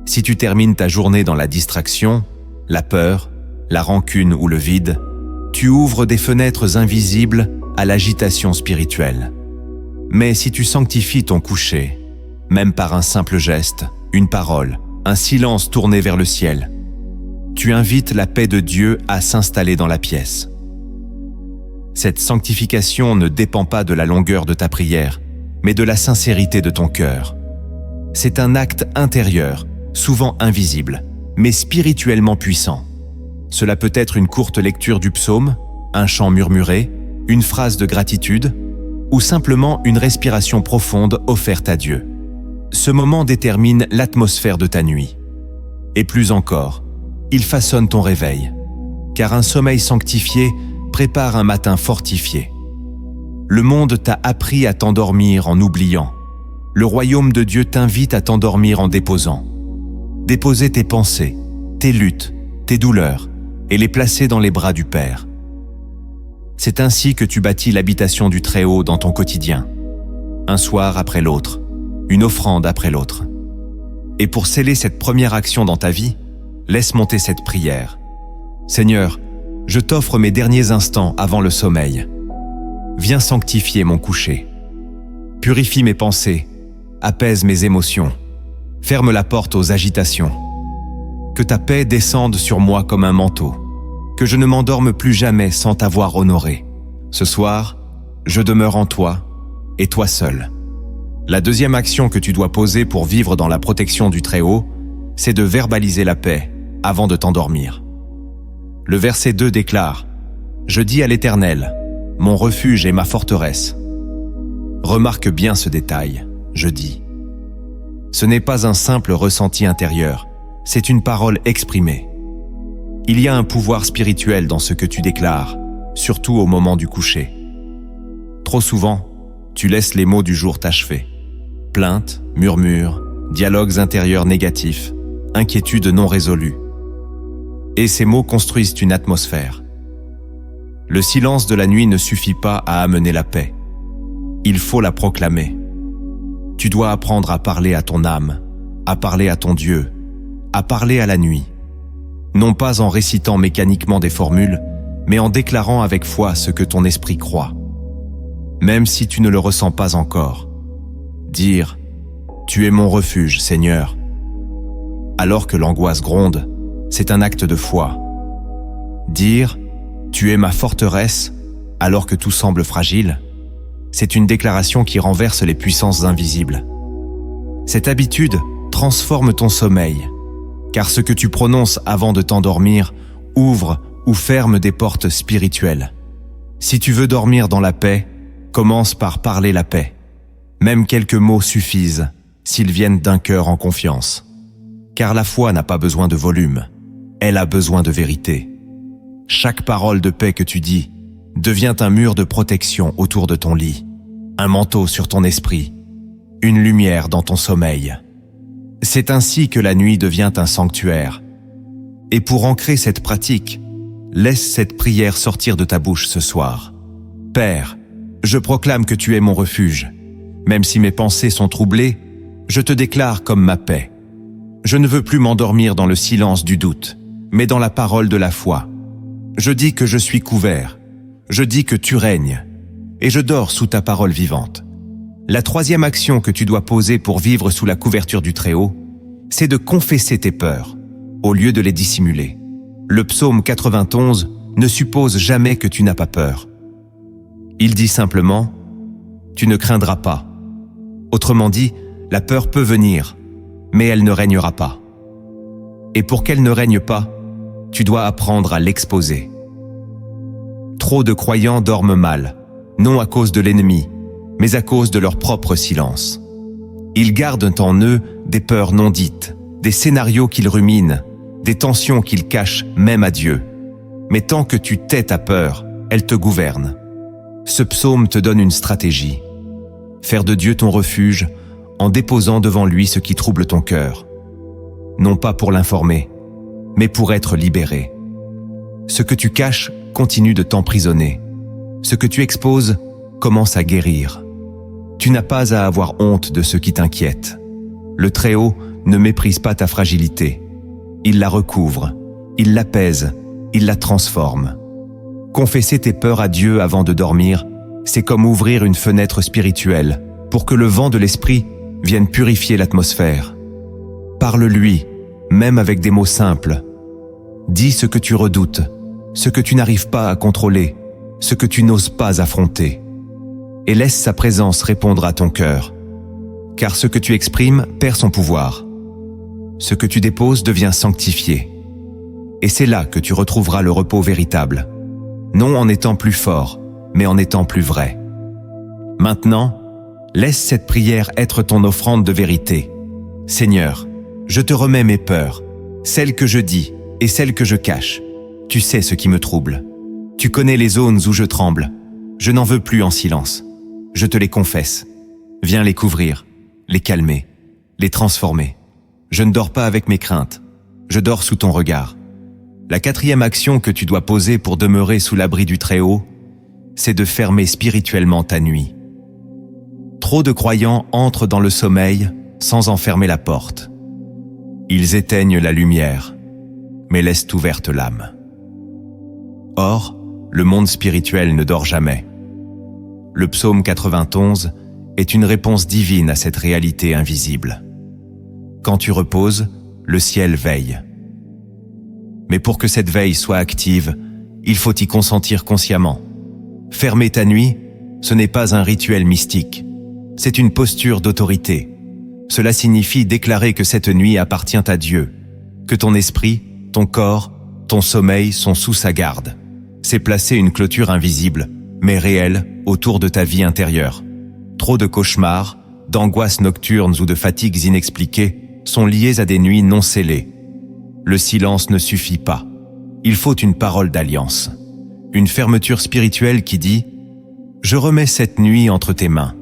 Si tu termines ta journée dans la distraction, la peur, la rancune ou le vide, tu ouvres des fenêtres invisibles à l'agitation spirituelle. Mais si tu sanctifies ton coucher, même par un simple geste, une parole, un silence tourné vers le ciel, tu invites la paix de Dieu à s'installer dans la pièce. Cette sanctification ne dépend pas de la longueur de ta prière, mais de la sincérité de ton cœur. C'est un acte intérieur, souvent invisible, mais spirituellement puissant. Cela peut être une courte lecture du psaume, un chant murmuré, une phrase de gratitude, ou simplement une respiration profonde offerte à Dieu. Ce moment détermine l'atmosphère de ta nuit. Et plus encore, il façonne ton réveil, car un sommeil sanctifié prépare un matin fortifié. Le monde t'a appris à t'endormir en oubliant. Le royaume de Dieu t'invite à t'endormir en déposant. Déposer tes pensées, tes luttes, tes douleurs, et les placer dans les bras du Père. C'est ainsi que tu bâtis l'habitation du Très-Haut dans ton quotidien. Un soir après l'autre, une offrande après l'autre. Et pour sceller cette première action dans ta vie, laisse monter cette prière. Seigneur, je t'offre mes derniers instants avant le sommeil. Viens sanctifier mon coucher. Purifie mes pensées, apaise mes émotions, ferme la porte aux agitations. Que ta paix descende sur moi comme un manteau, que je ne m'endorme plus jamais sans t'avoir honoré. Ce soir, je demeure en toi, et toi seul. La deuxième action que tu dois poser pour vivre dans la protection du Très-Haut, c'est de verbaliser la paix avant de t'endormir. Le verset 2 déclare « Je dis à l'Éternel, mon refuge et ma forteresse. Remarque bien ce détail, je dis. Ce n'est pas un simple ressenti intérieur, c'est une parole exprimée. Il y a un pouvoir spirituel dans ce que tu déclares, surtout au moment du coucher. Trop souvent, tu laisses les mots du jour t'achever. Plaintes, murmures, dialogues intérieurs négatifs, inquiétudes non résolues. Et ces mots construisent une atmosphère. Le silence de la nuit ne suffit pas à amener la paix. Il faut la proclamer. Tu dois apprendre à parler à ton âme, à parler à ton Dieu, à parler à la nuit. Non pas en récitant mécaniquement des formules, mais en déclarant avec foi ce que ton esprit croit. Même si tu ne le ressens pas encore. Dire « Tu es mon refuge, Seigneur ». Alors que l'angoisse gronde, c'est un acte de foi. Dire « Tu es ma forteresse » alors que tout semble fragile, c'est une déclaration qui renverse les puissances invisibles. Cette habitude transforme ton sommeil, car ce que tu prononces avant de t'endormir ouvre ou ferme des portes spirituelles. Si tu veux dormir dans la paix, commence par parler la paix. Même quelques mots suffisent s'ils viennent d'un cœur en confiance. Car la foi n'a pas besoin de volume, elle a besoin de vérité. Chaque parole de paix que tu dis devient un mur de protection autour de ton lit, un manteau sur ton esprit, une lumière dans ton sommeil. C'est ainsi que la nuit devient un sanctuaire. Et pour ancrer cette pratique, laisse cette prière sortir de ta bouche ce soir. Père, je proclame que tu es mon refuge. Même si mes pensées sont troublées, je te déclare comme ma paix. Je ne veux plus m'endormir dans le silence du doute, mais dans la parole de la foi. Je dis que je suis couvert. Je dis que tu règnes. Et je dors sous ta parole vivante. La troisième action que tu dois poser pour vivre sous la couverture du Très-Haut, c'est de confesser tes peurs, au lieu de les dissimuler. Le psaume 91 ne suppose jamais que tu n'as pas peur. Il dit simplement « Tu ne craindras pas ». Autrement dit, la peur peut venir, mais elle ne régnera pas. Et pour qu'elle ne règne pas, tu dois apprendre à l'exposer. Trop de croyants dorment mal, non à cause de l'ennemi, mais à cause de leur propre silence. Ils gardent en eux des peurs non dites, des scénarios qu'ils ruminent, des tensions qu'ils cachent même à Dieu. Mais tant que tu tais ta peur, elle te gouverne. Ce psaume te donne une stratégie. Faire de Dieu ton refuge en déposant devant lui ce qui trouble ton cœur. Non pas pour l'informer, mais pour être libéré. Ce que tu caches continue de t'emprisonner. Ce que tu exposes commence à guérir. Tu n'as pas à avoir honte de ce qui t'inquiète. Le Très-Haut ne méprise pas ta fragilité. Il la recouvre, il l'apaise, il la transforme. Confesser tes peurs à Dieu avant de dormir, c'est comme ouvrir une fenêtre spirituelle pour que le vent de l'esprit vienne purifier l'atmosphère. Parle-lui, même avec des mots simples. Dis ce que tu redoutes, ce que tu n'arrives pas à contrôler, ce que tu n'oses pas affronter. Et laisse sa présence répondre à ton cœur. Car ce que tu exprimes perd son pouvoir. Ce que tu déposes devient sanctifié. Et c'est là que tu retrouveras le repos véritable. Non en étant plus fort, mais en étant plus vrai. Maintenant, laisse cette prière être ton offrande de vérité. Seigneur, je te remets mes peurs, celles que je dis et celles que je cache. Tu sais ce qui me trouble. Tu connais les zones où je tremble. Je n'en veux plus en silence. Je te les confesse. Viens les couvrir, les calmer, les transformer. Je ne dors pas avec mes craintes. Je dors sous ton regard. La quatrième action que tu dois poser pour demeurer sous l'abri du Très-Haut, c'est de fermer spirituellement ta nuit. Trop de croyants entrent dans le sommeil sans en fermer la porte. Ils éteignent la lumière, mais laissent ouverte l'âme. Or, le monde spirituel ne dort jamais. Le psaume 91 est une réponse divine à cette réalité invisible. Quand tu reposes, le ciel veille. Mais pour que cette veille soit active, il faut y consentir consciemment. Fermer ta nuit, ce n'est pas un rituel mystique. C'est une posture d'autorité. Cela signifie déclarer que cette nuit appartient à Dieu, que ton esprit, ton corps, ton sommeil sont sous sa garde. C'est placer une clôture invisible mais réel, autour de ta vie intérieure. Trop de cauchemars, d'angoisses nocturnes ou de fatigues inexpliquées sont liées à des nuits non scellées. Le silence ne suffit pas. Il faut une parole d'alliance. Une fermeture spirituelle qui dit « Je remets cette nuit entre tes mains.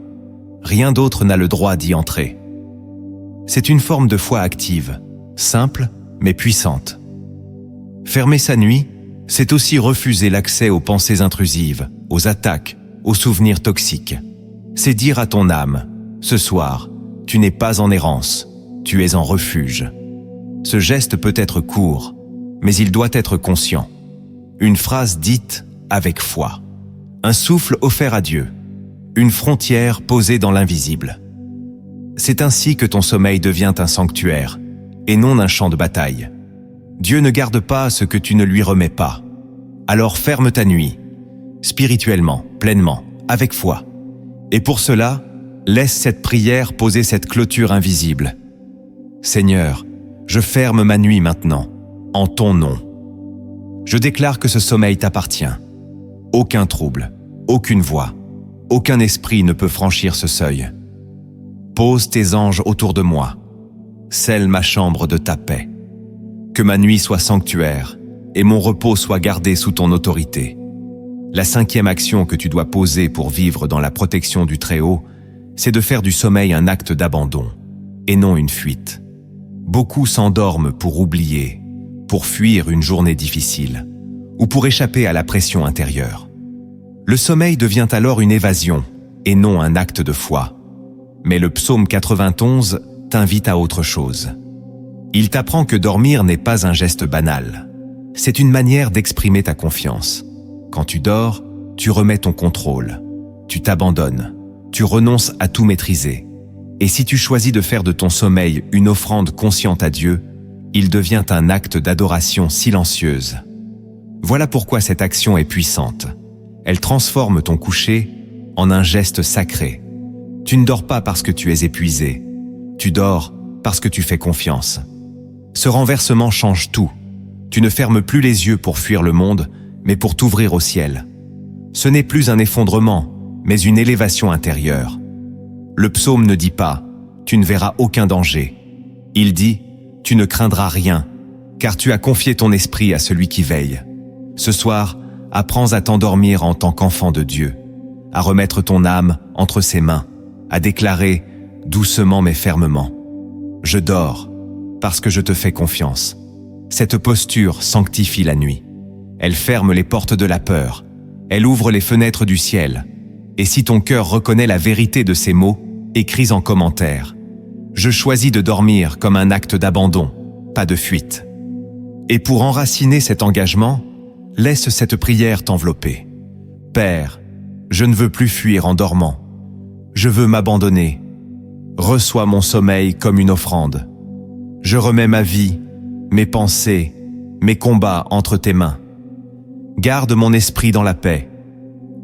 Rien d'autre n'a le droit d'y entrer. » C'est une forme de foi active, simple mais puissante. Fermer sa nuit, c'est aussi refuser l'accès aux pensées intrusives, aux attaques, aux souvenirs toxiques. C'est dire à ton âme, ce soir, tu n'es pas en errance, tu es en refuge. Ce geste peut être court, mais il doit être conscient. Une phrase dite avec foi. Un souffle offert à Dieu. Une frontière posée dans l'invisible. C'est ainsi que ton sommeil devient un sanctuaire, et non un champ de bataille. Dieu ne garde pas ce que tu ne lui remets pas. Alors ferme ta nuit, spirituellement, pleinement, avec foi. Et pour cela, laisse cette prière poser cette clôture invisible. Seigneur, je ferme ma nuit maintenant, en ton nom. Je déclare que ce sommeil t'appartient. Aucun trouble, aucune voix, aucun esprit ne peut franchir ce seuil. Pose tes anges autour de moi. Scelle ma chambre de ta paix. Que ma nuit soit sanctuaire et mon repos soit gardé sous ton autorité. La 5e action que tu dois poser pour vivre dans la protection du Très-Haut, c'est de faire du sommeil un acte d'abandon, et non une fuite. Beaucoup s'endorment pour oublier, pour fuir une journée difficile, ou pour échapper à la pression intérieure. Le sommeil devient alors une évasion, et non un acte de foi. Mais le psaume 91 t'invite à autre chose. Il t'apprend que dormir n'est pas un geste banal. C'est une manière d'exprimer ta confiance. Quand tu dors, tu remets ton contrôle. Tu t'abandonnes. Tu renonces à tout maîtriser. Et si tu choisis de faire de ton sommeil une offrande consciente à Dieu, il devient un acte d'adoration silencieuse. Voilà pourquoi cette action est puissante. Elle transforme ton coucher en un geste sacré. Tu ne dors pas parce que tu es épuisé. Tu dors parce que tu fais confiance. Ce renversement change tout. Tu ne fermes plus les yeux pour fuir le monde, mais pour t'ouvrir au ciel. Ce n'est plus un effondrement, mais une élévation intérieure. Le psaume ne dit pas « tu ne verras aucun danger ». Il dit « tu ne craindras rien, car tu as confié ton esprit à celui qui veille ». Ce soir, apprends à t'endormir en tant qu'enfant de Dieu, à remettre ton âme entre ses mains, à déclarer doucement mais fermement « je dors ». Parce que je te fais confiance. Cette posture sanctifie la nuit. Elle ferme les portes de la peur. Elle ouvre les fenêtres du ciel. Et si ton cœur reconnaît la vérité de ces mots, écris en commentaire. Je choisis de dormir comme un acte d'abandon, pas de fuite. Et pour enraciner cet engagement, laisse cette prière t'envelopper. Père, je ne veux plus fuir en dormant. Je veux m'abandonner. Reçois mon sommeil comme une offrande. Je remets ma vie, mes pensées, mes combats entre tes mains. Garde mon esprit dans la paix.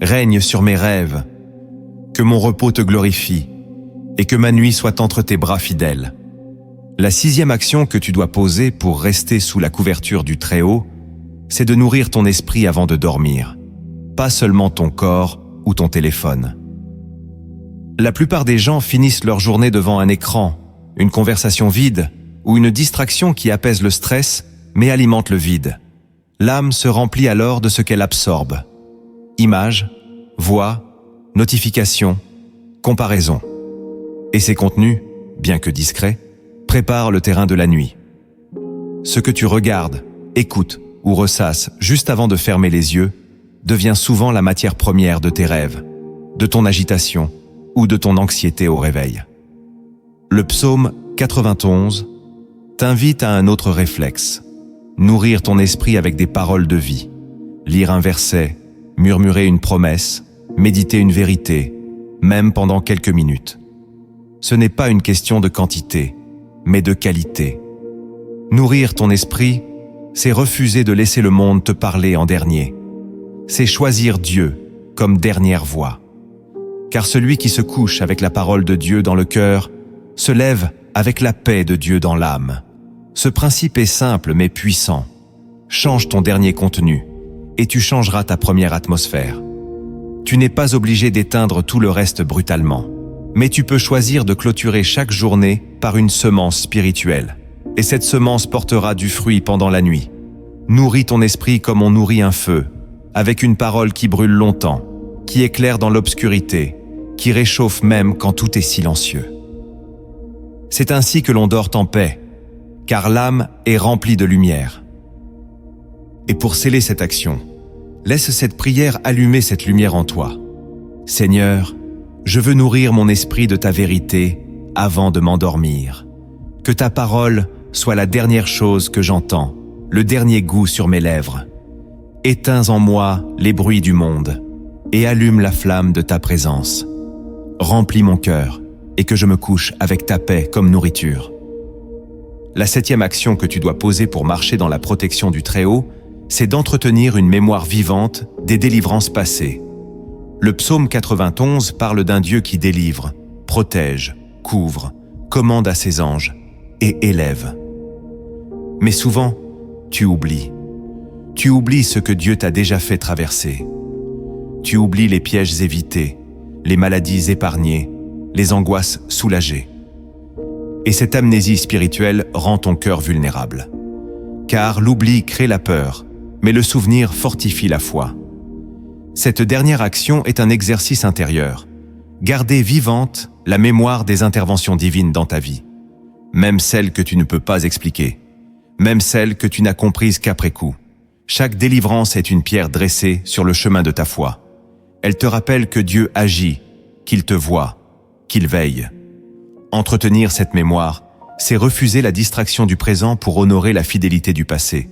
Règne sur mes rêves. Que mon repos te glorifie et que ma nuit soit entre tes bras fidèles. La 6e action que tu dois poser pour rester sous la couverture du Très-Haut, c'est de nourrir ton esprit avant de dormir, pas seulement ton corps ou ton téléphone. La plupart des gens finissent leur journée devant un écran, une conversation vide, ou une distraction qui apaise le stress, mais alimente le vide. L'âme se remplit alors de ce qu'elle absorbe. Images, voix, notifications, comparaisons. Et ces contenus, bien que discrets, préparent le terrain de la nuit. Ce que tu regardes, écoutes ou ressasses juste avant de fermer les yeux devient souvent la matière première de tes rêves, de ton agitation ou de ton anxiété au réveil. Le psaume 91 t'invite à un autre réflexe, nourrir ton esprit avec des paroles de vie, lire un verset, murmurer une promesse, méditer une vérité, même pendant quelques minutes. Ce n'est pas une question de quantité, mais de qualité. Nourrir ton esprit, c'est refuser de laisser le monde te parler en dernier. C'est choisir Dieu comme dernière voix. Car celui qui se couche avec la parole de Dieu dans le cœur se lève avec la paix de Dieu dans l'âme. Ce principe est simple mais puissant. Change ton dernier contenu et tu changeras ta première atmosphère. Tu n'es pas obligé d'éteindre tout le reste brutalement, mais tu peux choisir de clôturer chaque journée par une semence spirituelle. Et cette semence portera du fruit pendant la nuit. Nourris ton esprit comme on nourrit un feu, avec une parole qui brûle longtemps, qui éclaire dans l'obscurité, qui réchauffe même quand tout est silencieux. C'est ainsi que l'on dort en paix, car l'âme est remplie de lumière. Et pour sceller cette action, laisse cette prière allumer cette lumière en toi. Seigneur, je veux nourrir mon esprit de ta vérité avant de m'endormir. Que ta parole soit la dernière chose que j'entends, le dernier goût sur mes lèvres. Éteins en moi les bruits du monde et allume la flamme de ta présence. Remplis mon cœur et que je me couche avec ta paix comme nourriture. La 7e action que tu dois poser pour marcher dans la protection du Très-Haut, c'est d'entretenir une mémoire vivante des délivrances passées. Le psaume 91 parle d'un Dieu qui délivre, protège, couvre, commande à ses anges et élève. Mais souvent, tu oublies. Tu oublies ce que Dieu t'a déjà fait traverser. Tu oublies les pièges évités, les maladies épargnées, les angoisses soulagées. Et cette amnésie spirituelle rend ton cœur vulnérable. Car l'oubli crée la peur, mais le souvenir fortifie la foi. Cette dernière action est un exercice intérieur. Garder vivante la mémoire des interventions divines dans ta vie, même celles que tu ne peux pas expliquer, même celles que tu n'as comprises qu'après coup. Chaque délivrance est une pierre dressée sur le chemin de ta foi. Elle te rappelle que Dieu agit, qu'il te voit, qu'il veille. Entretenir cette mémoire, c'est refuser la distraction du présent pour honorer la fidélité du passé.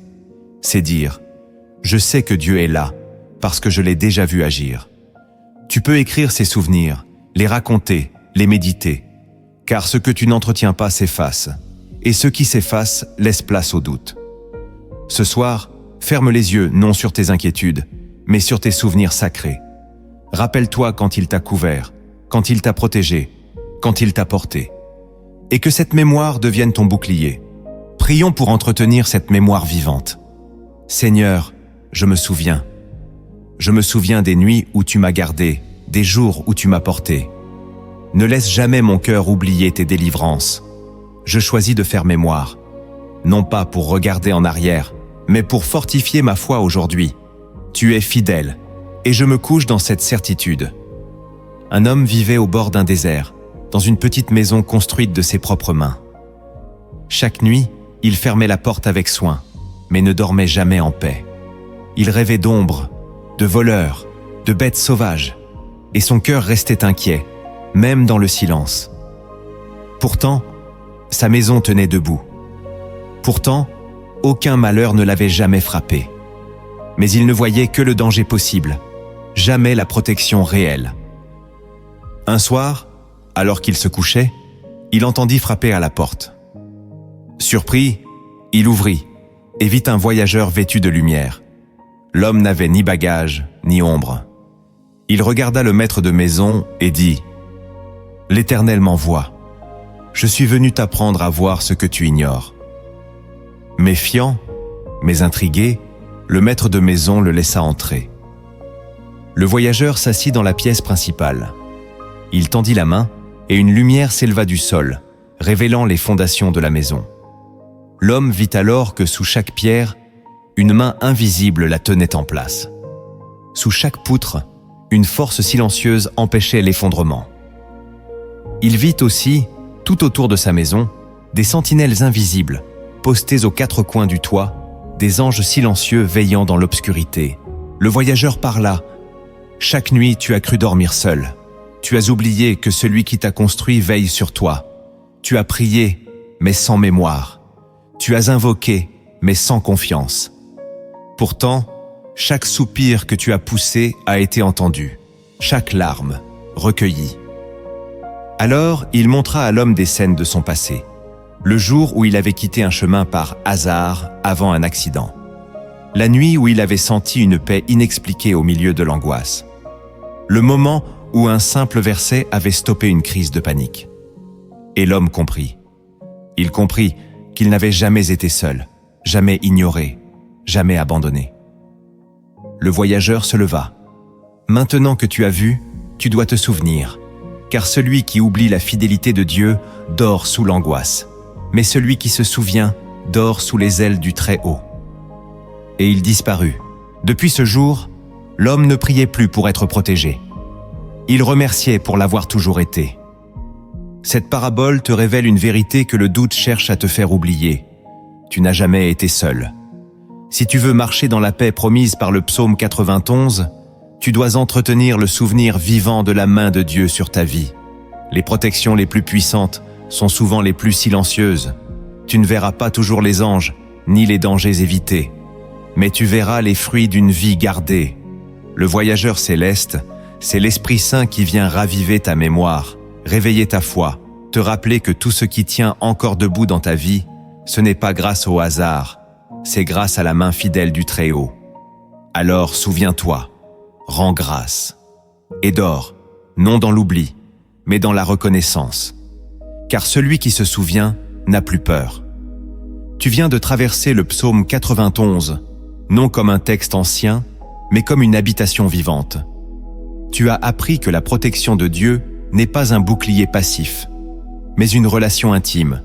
C'est dire « Je sais que Dieu est là, parce que je l'ai déjà vu agir ». Tu peux écrire ces souvenirs, les raconter, les méditer, car ce que tu n'entretiens pas s'efface, et ce qui s'efface laisse place au doute. Ce soir, ferme les yeux non sur tes inquiétudes, mais sur tes souvenirs sacrés. Rappelle-toi quand il t'a couvert, quand il t'a protégé, quand il t'a porté. Et que cette mémoire devienne ton bouclier. Prions pour entretenir cette mémoire vivante. Seigneur, je me souviens. Je me souviens des nuits où tu m'as gardé, des jours où tu m'as porté. Ne laisse jamais mon cœur oublier tes délivrances. Je choisis de faire mémoire, non pas pour regarder en arrière, mais pour fortifier ma foi aujourd'hui. Tu es fidèle, et je me couche dans cette certitude. Un homme vivait au bord d'un désert, dans une petite maison construite de ses propres mains. Chaque nuit, il fermait la porte avec soin, mais ne dormait jamais en paix. Il rêvait d'ombres, de voleurs, de bêtes sauvages, et son cœur restait inquiet, même dans le silence. Pourtant, sa maison tenait debout. Pourtant, aucun malheur ne l'avait jamais frappé. Mais il ne voyait que le danger possible, jamais la protection réelle. Un soir, alors qu'il se couchait, il entendit frapper à la porte. Surpris, il ouvrit et vit un voyageur vêtu de lumière. L'homme n'avait ni bagage, ni ombre. Il regarda le maître de maison et dit « L'Éternel m'envoie. Je suis venu t'apprendre à voir ce que tu ignores. » Méfiant, mais intrigué, le maître de maison le laissa entrer. Le voyageur s'assit dans la pièce principale. Il tendit la main et une lumière s'éleva du sol, révélant les fondations de la maison. L'homme vit alors que sous chaque pierre, une main invisible la tenait en place. Sous chaque poutre, une force silencieuse empêchait l'effondrement. Il vit aussi, tout autour de sa maison, des sentinelles invisibles, postés aux 4 coins du toit, des anges silencieux veillant dans l'obscurité. Le voyageur parla. « Chaque nuit, tu as cru dormir seul. Tu as oublié que celui qui t'a construit veille sur toi. Tu as prié, mais sans mémoire. Tu as invoqué, mais sans confiance. Pourtant, chaque soupir que tu as poussé a été entendu, chaque larme recueillie. » Alors, il montra à l'homme des scènes de son passé, le jour où il avait quitté un chemin par hasard avant un accident, la nuit où il avait senti une paix inexpliquée au milieu de l'angoisse, le moment où un simple verset avait stoppé une crise de panique. Et l'homme comprit. Il comprit qu'il n'avait jamais été seul, jamais ignoré, jamais abandonné. Le voyageur se leva. « Maintenant que tu as vu, tu dois te souvenir, car celui qui oublie la fidélité de Dieu dort sous l'angoisse, mais celui qui se souvient dort sous les ailes du Très-Haut. » Et il disparut. Depuis ce jour, l'homme ne priait plus pour être protégé. Il remerciait pour l'avoir toujours été. Cette parabole te révèle une vérité que le doute cherche à te faire oublier. Tu n'as jamais été seul. Si tu veux marcher dans la paix promise par le psaume 91, tu dois entretenir le souvenir vivant de la main de Dieu sur ta vie. Les protections les plus puissantes sont souvent les plus silencieuses. Tu ne verras pas toujours les anges, ni les dangers évités, mais tu verras les fruits d'une vie gardée. Le voyageur céleste, c'est l'Esprit Saint qui vient raviver ta mémoire, réveiller ta foi, te rappeler que tout ce qui tient encore debout dans ta vie, ce n'est pas grâce au hasard, c'est grâce à la main fidèle du Très-Haut. Alors souviens-toi, rends grâce, et dors, non dans l'oubli, mais dans la reconnaissance. Car celui qui se souvient n'a plus peur. Tu viens de traverser le psaume 91, non comme un texte ancien, mais comme une habitation vivante. Tu as appris que la protection de Dieu n'est pas un bouclier passif, mais une relation intime,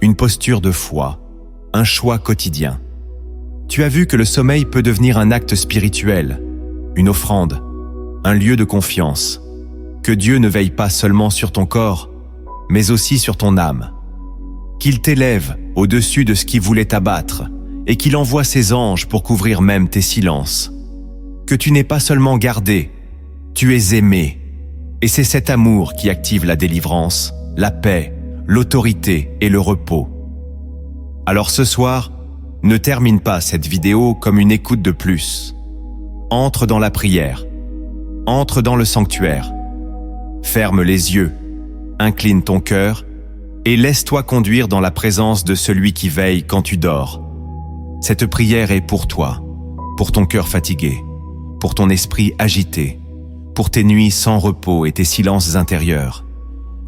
une posture de foi, un choix quotidien. Tu as vu que le sommeil peut devenir un acte spirituel, une offrande, un lieu de confiance, que Dieu ne veille pas seulement sur ton corps, mais aussi sur ton âme, qu'il t'élève au-dessus de ce qui voulait t'abattre et qu'il envoie ses anges pour couvrir même tes silences, que tu n'es pas seulement gardé, tu es aimé, et c'est cet amour qui active la délivrance, la paix, l'autorité et le repos. Alors ce soir, ne termine pas cette vidéo comme une écoute de plus. Entre dans la prière, entre dans le sanctuaire, ferme les yeux, incline ton cœur et laisse-toi conduire dans la présence de celui qui veille quand tu dors. Cette prière est pour toi, pour ton cœur fatigué, pour ton esprit agité, pour tes nuits sans repos et tes silences intérieurs.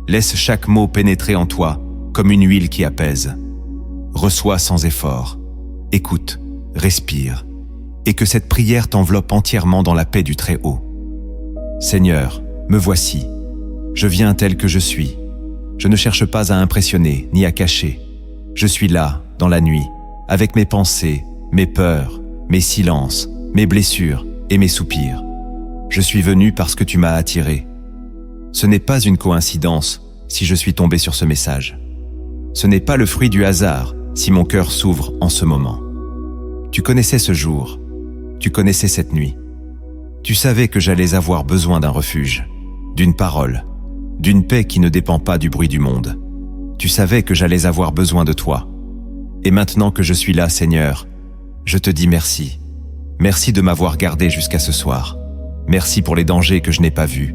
Laisse chaque mot pénétrer en toi comme une huile qui apaise. Reçois sans effort, écoute, respire, et que cette prière t'enveloppe entièrement dans la paix du Très-Haut. Seigneur, me voici. Je viens tel que je suis. Je ne cherche pas à impressionner ni à cacher. Je suis là, dans la nuit, avec mes pensées, mes peurs, mes silences, mes blessures et mes soupirs. Je suis venu parce que tu m'as attiré. Ce n'est pas une coïncidence si je suis tombé sur ce message. Ce n'est pas le fruit du hasard si mon cœur s'ouvre en ce moment. Tu connaissais ce jour, tu connaissais cette nuit. Tu savais que j'allais avoir besoin d'un refuge, d'une parole, d'une paix qui ne dépend pas du bruit du monde. Tu savais que j'allais avoir besoin de toi. Et maintenant que je suis là, Seigneur, je te dis merci. Merci de m'avoir gardé jusqu'à ce soir. Merci pour les dangers que je n'ai pas vus,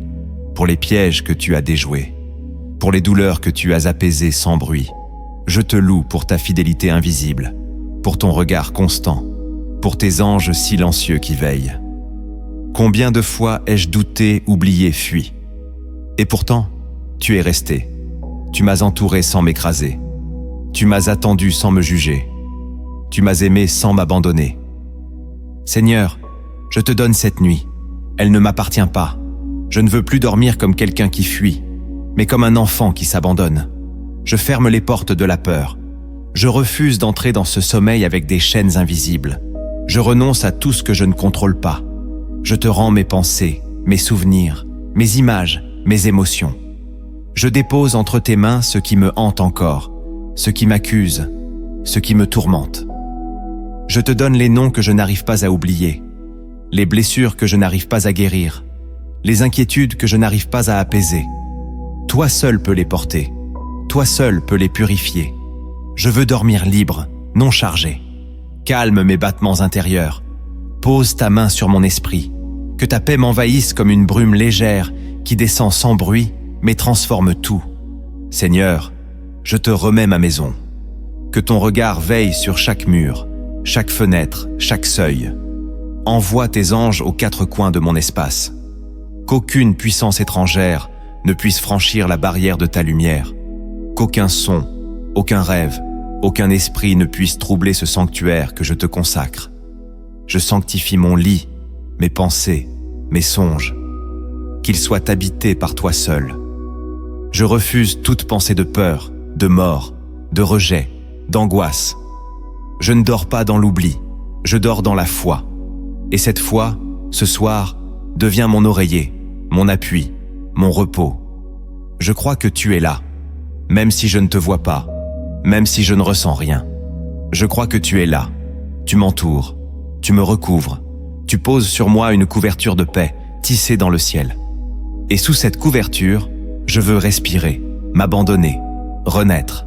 pour les pièges que tu as déjoués, pour les douleurs que tu as apaisées sans bruit. Je te loue pour ta fidélité invisible, pour ton regard constant, pour tes anges silencieux qui veillent. Combien de fois ai-je douté, oublié, fui? Et pourtant, tu es resté. Tu m'as entouré sans m'écraser. Tu m'as attendu sans me juger. Tu m'as aimé sans m'abandonner. Seigneur, je te donne cette nuit. Elle ne m'appartient pas. Je ne veux plus dormir comme quelqu'un qui fuit, mais comme un enfant qui s'abandonne. Je ferme les portes de la peur. Je refuse d'entrer dans ce sommeil avec des chaînes invisibles. Je renonce à tout ce que je ne contrôle pas. Je te rends mes pensées, mes souvenirs, mes images, mes émotions. Je dépose entre tes mains ce qui me hante encore, ce qui m'accuse, ce qui me tourmente. Je te donne les noms que je n'arrive pas à oublier, les blessures que je n'arrive pas à guérir, les inquiétudes que je n'arrive pas à apaiser. Toi seul peux les porter, toi seul peux les purifier. Je veux dormir libre, non chargé. Calme mes battements intérieurs. Pose ta main sur mon esprit. Que ta paix m'envahisse comme une brume légère qui descend sans bruit, mais transforme tout. Seigneur, je te remets ma maison. Que ton regard veille sur chaque mur, chaque fenêtre, chaque seuil. Envoie tes anges aux quatre coins de mon espace. Qu'aucune puissance étrangère ne puisse franchir la barrière de ta lumière. Qu'aucun son, aucun rêve, aucun esprit ne puisse troubler ce sanctuaire que je te consacre. Je sanctifie mon lit, mes pensées, mes songes, qu'il soit habité par toi seul. Je refuse toute pensée de peur, de mort, de rejet, d'angoisse. Je ne dors pas dans l'oubli, je dors dans la foi. Et cette foi, ce soir, devient mon oreiller, mon appui, mon repos. Je crois que tu es là, même si je ne te vois pas, même si je ne ressens rien. Je crois que tu es là, tu m'entoures, tu me recouvres, tu poses sur moi une couverture de paix tissée dans le ciel. Et sous cette couverture, je veux respirer, m'abandonner, renaître.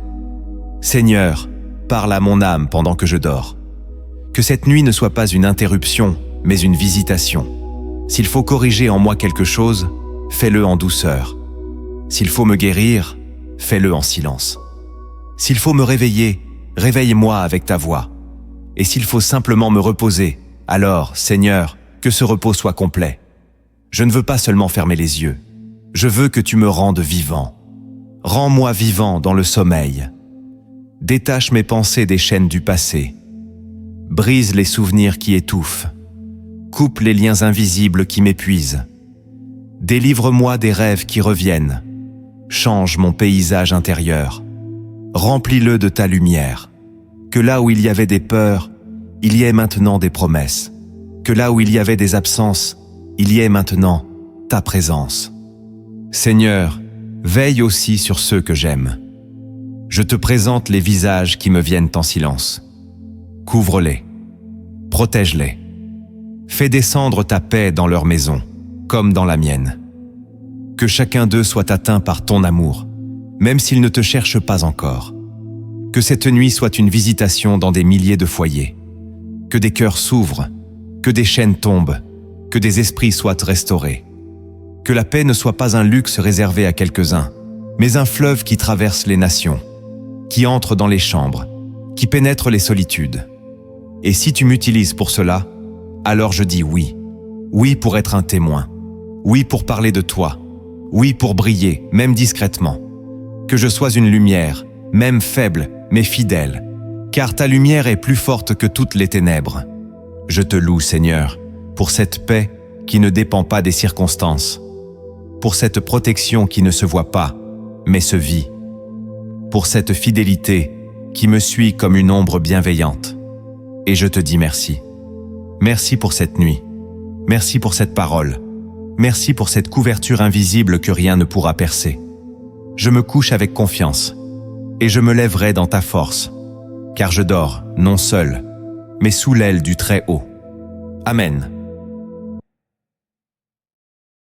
Seigneur, parle à mon âme pendant que je dors. Que cette nuit ne soit pas une interruption, mais une visitation. S'il faut corriger en moi quelque chose, fais-le en douceur. S'il faut me guérir, fais-le en silence. S'il faut me réveiller, réveille-moi avec ta voix. Et s'il faut simplement me reposer, alors, Seigneur, que ce repos soit complet. Je ne veux pas seulement fermer les yeux. Je veux que tu me rendes vivant. Rends-moi vivant dans le sommeil. Détache mes pensées des chaînes du passé. Brise les souvenirs qui étouffent. Coupe les liens invisibles qui m'épuisent. Délivre-moi des rêves qui reviennent. Change mon paysage intérieur. Remplis-le de ta lumière. Que là où il y avait des peurs, il y ait maintenant des promesses. Que là où il y avait des absences, il y ait maintenant ta présence. Seigneur, veille aussi sur ceux que j'aime. Je te présente les visages qui me viennent en silence. Couvre-les, protège-les. Fais descendre ta paix dans leur maison, comme dans la mienne. Que chacun d'eux soit atteint par ton amour, même s'ils ne te cherchent pas encore. Que cette nuit soit une visitation dans des milliers de foyers. Que des cœurs s'ouvrent, que des chaînes tombent, que des esprits soient restaurés. Que la paix ne soit pas un luxe réservé à quelques-uns, mais un fleuve qui traverse les nations, qui entre dans les chambres, qui pénètre les solitudes. Et si tu m'utilises pour cela, alors je dis oui. Oui pour être un témoin. Oui pour parler de toi. Oui pour briller, même discrètement. Que je sois une lumière, même faible, mais fidèle, car ta lumière est plus forte que toutes les ténèbres. Je te loue, Seigneur, pour cette paix qui ne dépend pas des circonstances, pour cette protection qui ne se voit pas, mais se vit, pour cette fidélité qui me suit comme une ombre bienveillante. Et je te dis merci. Merci pour cette nuit. Merci pour cette parole. Merci pour cette couverture invisible que rien ne pourra percer. Je me couche avec confiance, et je me lèverai dans ta force, car je dors, non seul, mais sous l'aile du Très-Haut. Amen.